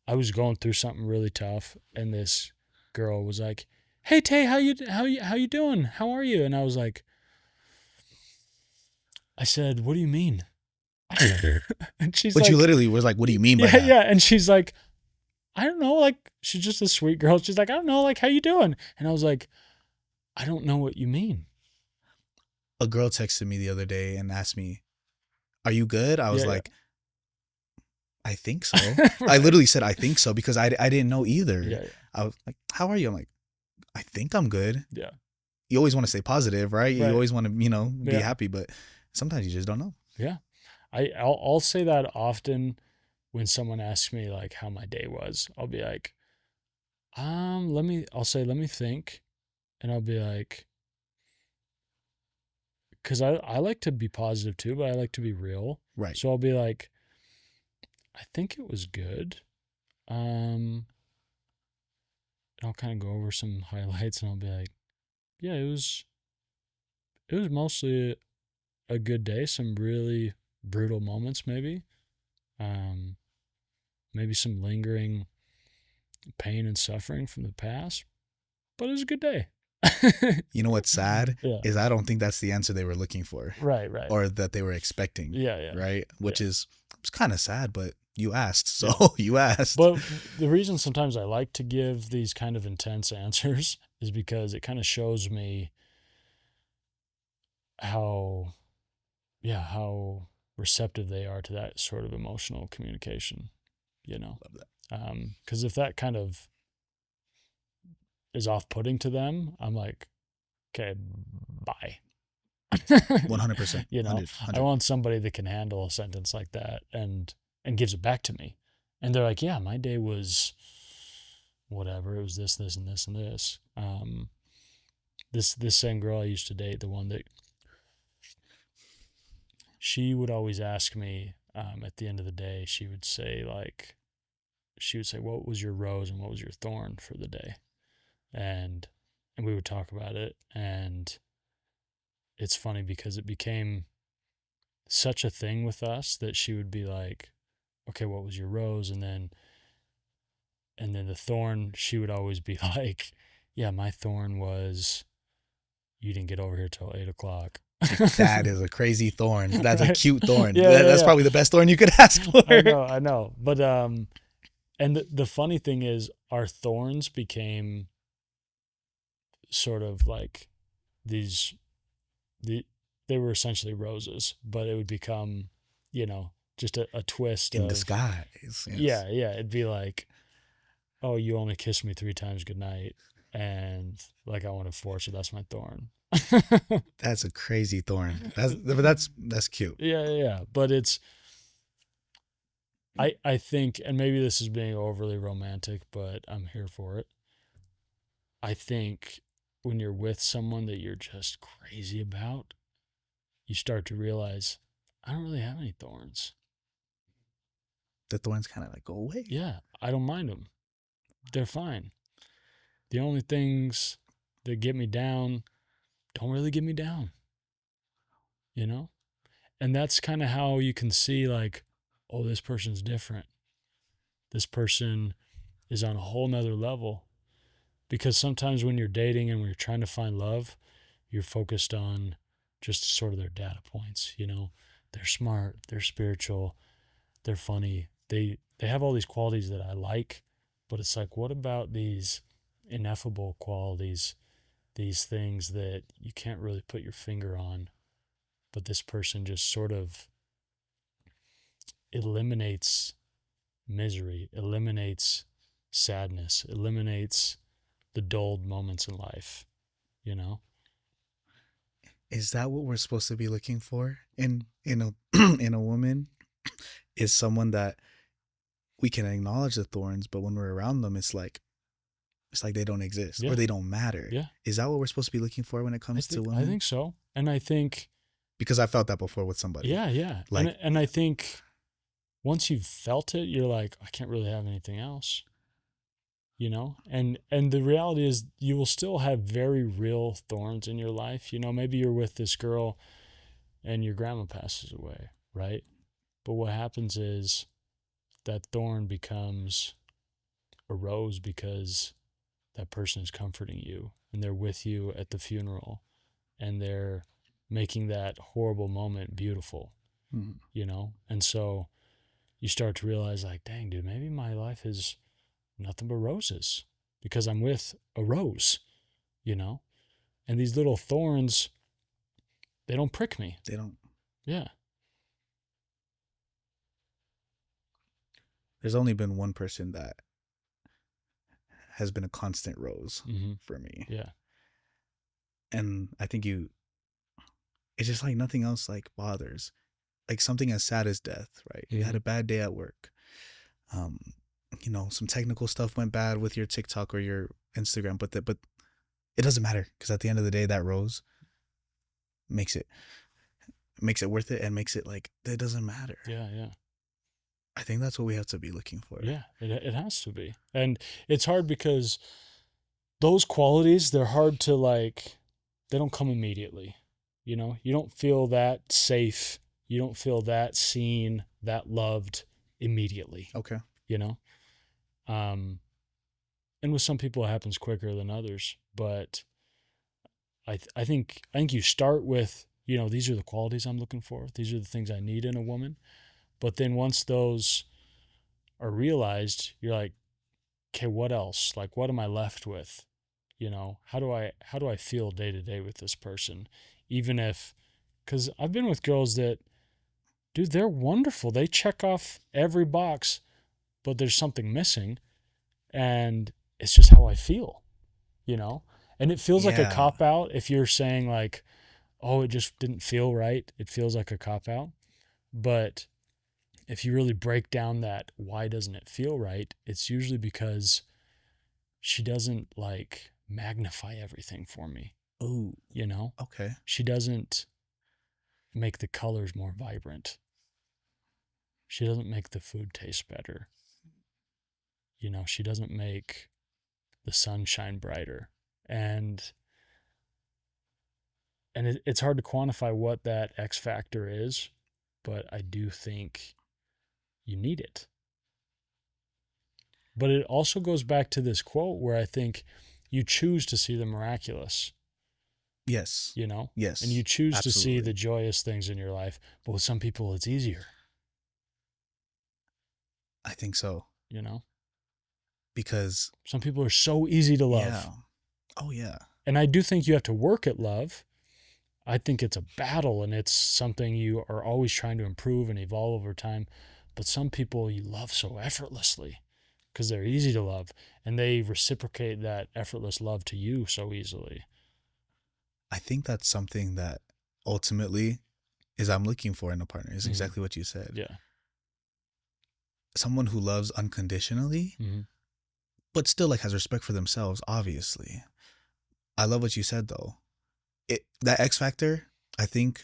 I was going through something really tough, and this girl was like, "Hey Tay, how you doing? How are you?" And I was like, I said, "What do you mean?" And she's But you like, literally was like, what do you mean by "Yeah, that? yeah." And she's like, "I don't know." Like, she's just a sweet girl. She's like, "I don't know. Like, how you doing?" And I was like, "I don't know what you mean." A girl texted me the other day and asked me, are you good? I was Yeah, like, I think so. yeah. I Right. literally said, I think so because I didn't know either. Yeah, I was like, how are you? I'm like, I think I'm good. yeah. You always want to stay positive, right? You Right. always want to, be Yeah. happy, but sometimes you just don't know. Yeah. I'll say that often when someone asks me like how my day was. I'll be like, let me think. And I'll be like, because I like to be positive too, but I like to be real. Right. So I'll be like, I think it was good. And I'll kind of go over some highlights, and I'll be like, yeah, it was mostly a good day. Some really brutal moments, maybe. Um, maybe some lingering pain and suffering from the past, but it was a good day. You know what's sad Yeah. is I don't think that's the answer they were looking for Right. Right. or that they were expecting, Yeah. Yeah. right? Yeah. Which is it's kind of sad, but you asked, so Yeah. you asked. But the reason sometimes I like to give these kind of intense answers is because it kind of shows me how, yeah, how receptive they are to that sort of emotional communication, you know? Love that. Because if that kind of is off putting to them, I'm like, okay, bye. 100%. You know, 100. I 100. want somebody that can handle a sentence like that and gives it back to me. And they're like, yeah, my day was whatever. It was this, this, and this, and this. This same girl I used to date, the one that she would always ask me at the end of the day, she would say, what was your rose and what was your thorn for the day? And we would talk about it. And it's funny because it became such a thing with us that she would be like, okay, what was your rose? And then the thorn, she would always be like, yeah, my thorn was you didn't get over here till 8:00. That is a crazy thorn. That's a Right? cute thorn. Yeah, That's yeah. probably the best thorn you could ask for. I know. But and the funny thing is our thorns became sort of like these they were essentially roses, but it would become, just a twist In of disguise. Yes. yeah, it'd be like, oh, you only kissed me 3 times goodnight, and like I want to force it. That's my thorn. That's a crazy thorn. That's cute. Yeah. But it's I think, and maybe this is being overly romantic, but I'm here for it. I think when you're with someone that you're just crazy about, you start to realize I don't really have any thorns. The thorns kind of like go away. Yeah, I don't mind them. They're fine. The only things that get me down don't really get me down, you know? And that's kind of how you can see, like, oh, this person's different. This person is on a whole nother level. Because sometimes when you're dating and when you're trying to find love, you're focused on just sort of their data points, They're smart, they're spiritual, they're funny. They have all these qualities that I like, but it's like, what about these ineffable qualities, these things that you can't really put your finger on, but this person just sort of eliminates misery, eliminates sadness, eliminates the dulled moments in life, Is that what we're supposed to be looking for in a in a woman? Is someone that we can acknowledge the thorns, but when we're around them, it's like they don't exist or they don't matter. Yeah. Is that what we're supposed to be looking for when it comes to women? I think so. And I think, because I felt that before with somebody. Yeah. Like, and I think once you've felt it, you're like, I can't really have anything else, and the reality is you will still have very real thorns in your life. Maybe you're with this girl and your grandma passes away, right? But what happens is that thorn becomes a rose because that person is comforting you and they're with you at the funeral and they're making that horrible moment beautiful, And so you start to realize, like, dang, dude, maybe my life is nothing but roses because I'm with a rose, And these little thorns, they don't prick me. They don't. Yeah. There's only been one person that has been a constant rose for me. Yeah. And I think it's just like nothing else like bothers. Like something as sad as death, right? You had a bad day at work. Some technical stuff went bad with your TikTok or your Instagram, but it doesn't matter because at the end of the day, that rose makes it worth it and makes it like it doesn't matter. Yeah. I think that's what we have to be looking for. Yeah, it has to be. And it's hard because those qualities, they're hard to they don't come immediately. You don't feel that safe. You don't feel that seen, that loved immediately. Okay. And with some people it happens quicker than others, but I think you start with, these are the qualities I'm looking for. These are the things I need in a woman. But then once those are realized, you're like, okay, what else? Like, what am I left with? How do I feel day to day with this person? Even if, because I've been with girls that, dude, they're wonderful. They check off every box, but there's something missing. And it's just how I feel, And it feels like a Yeah. cop out if you're saying like, oh, it just didn't feel right. It feels like a cop out. But if you really break down that, why doesn't it feel right? It's usually because she doesn't like magnify everything for me, Oh, you know? okay. She doesn't make the colors more vibrant. She doesn't make the food taste better. You know, she doesn't make the sun shine brighter. And it's hard to quantify what that X factor is, but I do think you need it. But it also goes back to this quote where I think you choose to see the miraculous, Yes. you know? Yes. And you choose to see absolutely. the joyous things in your life. But with some people, it's easier, I think so. you know? Because Some people are so easy to love. yeah. Oh yeah. And I do think you have to work at love. I think it's a battle and it's something you are always trying to improve and evolve over time. But some people you love so effortlessly because they're easy to love and they reciprocate that effortless love to you so easily. I think that's something that ultimately is I'm looking for in a partner is Mhm. exactly what you said. Yeah. Someone who loves unconditionally, Mm-hmm. but still like has respect for themselves, obviously. I love what you said though. That X factor, I think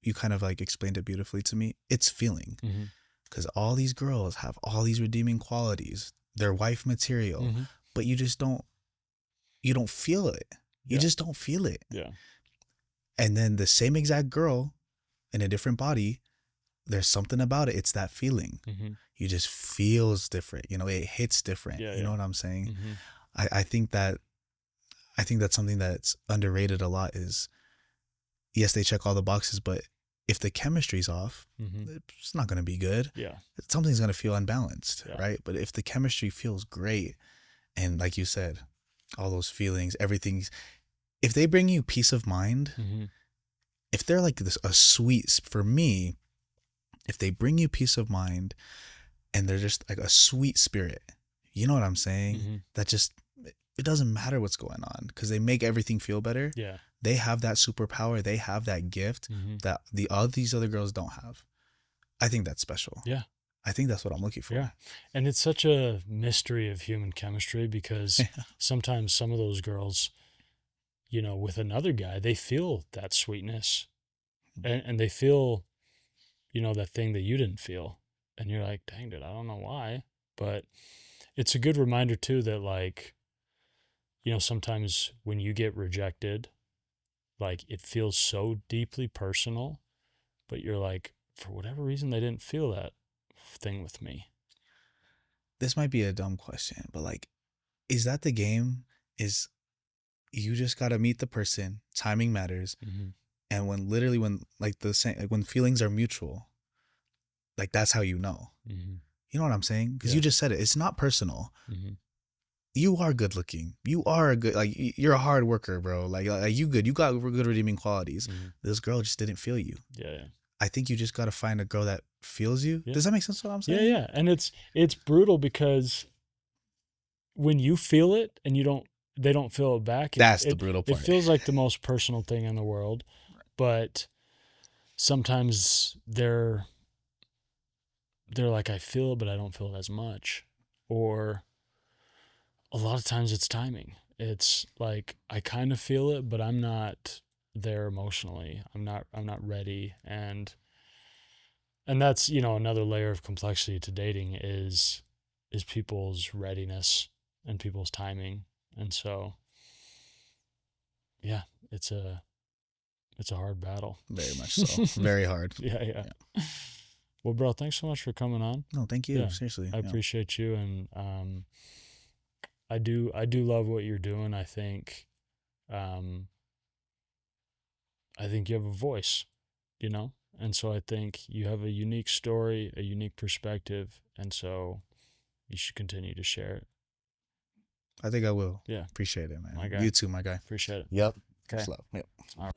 you kind of like explained it beautifully to me. It's feeling. Mm-hmm. Because all these girls have all these redeeming qualities. They're wife material, Mm-hmm. but you don't feel it. You Yeah. just don't feel it. Yeah. And then the same exact girl in a different body, there's something about it. It's that feeling. Mm-hmm. You just feels different. You know, it hits different. Yeah, you know yeah. what I'm saying? Mm-hmm. I think that's something that's underrated a lot is yes, they check all the boxes, but if the chemistry's off, Mm-hmm. it's not going to be good. Yeah. Something's going to feel unbalanced, Yeah. right? But if the chemistry feels great, and like you said, all those feelings, everything's, if they bring you peace of mind, Mm-hmm. if they're like this, for me, if they bring you peace of mind and they're just like a sweet spirit, you know what I'm saying? Mm-hmm. That just, it doesn't matter what's going on because they make everything feel better. Yeah. They have that superpower. They have that gift Mm-hmm. that these other girls don't have. I think that's special. Yeah. I think that's what I'm looking for. Yeah. And it's such a mystery of human chemistry because sometimes some of those girls, you know, with another guy, they feel that sweetness and they feel, you know, that thing that you didn't feel. And you're like, dang it, I don't know why. But it's a good reminder too that like, you know, sometimes when you get rejected, like it feels so deeply personal, but you're like, for whatever reason, they didn't feel that thing with me. This might be a dumb question, but like, is that the game? Is you just gotta meet the person, timing matters, Mm-hmm. and when like the same like when feelings are mutual, like that's how you know. Mm-hmm. You know what I'm saying? Because Yeah. you just said it. It's not personal. Mm-hmm. You are good looking. You are a good you're a hard worker, bro. Like you good. You got good redeeming qualities. Mm-hmm. This girl just didn't feel you. Yeah, yeah. I think you just gotta find a girl that feels you. Yeah. Does that make sense? What I'm Yeah, saying? yeah. And it's brutal because when you feel it and they don't feel it back, That's the brutal it part. feels like the most personal thing in the world. But sometimes they're like, I feel it, but I don't feel it as much. Or a lot of times it's timing. It's like I kind of feel it, but I'm not there emotionally. I'm not ready. And that's, you know, another layer of complexity to dating is people's readiness and people's timing. And so yeah, it's a hard battle. Very much so. Very hard. Yeah, yeah. Well, bro, thanks so much for coming on. No, thank you. Yeah, Seriously. I appreciate you, and I do love what you're doing. I think you have a voice, you know, and so I think you have a unique story, a unique perspective, and so you should continue to share it. I think I will. Yeah. Appreciate it, man. My guy. You too, my guy. Appreciate it. Yep. Okay. Much love. Yep. All right.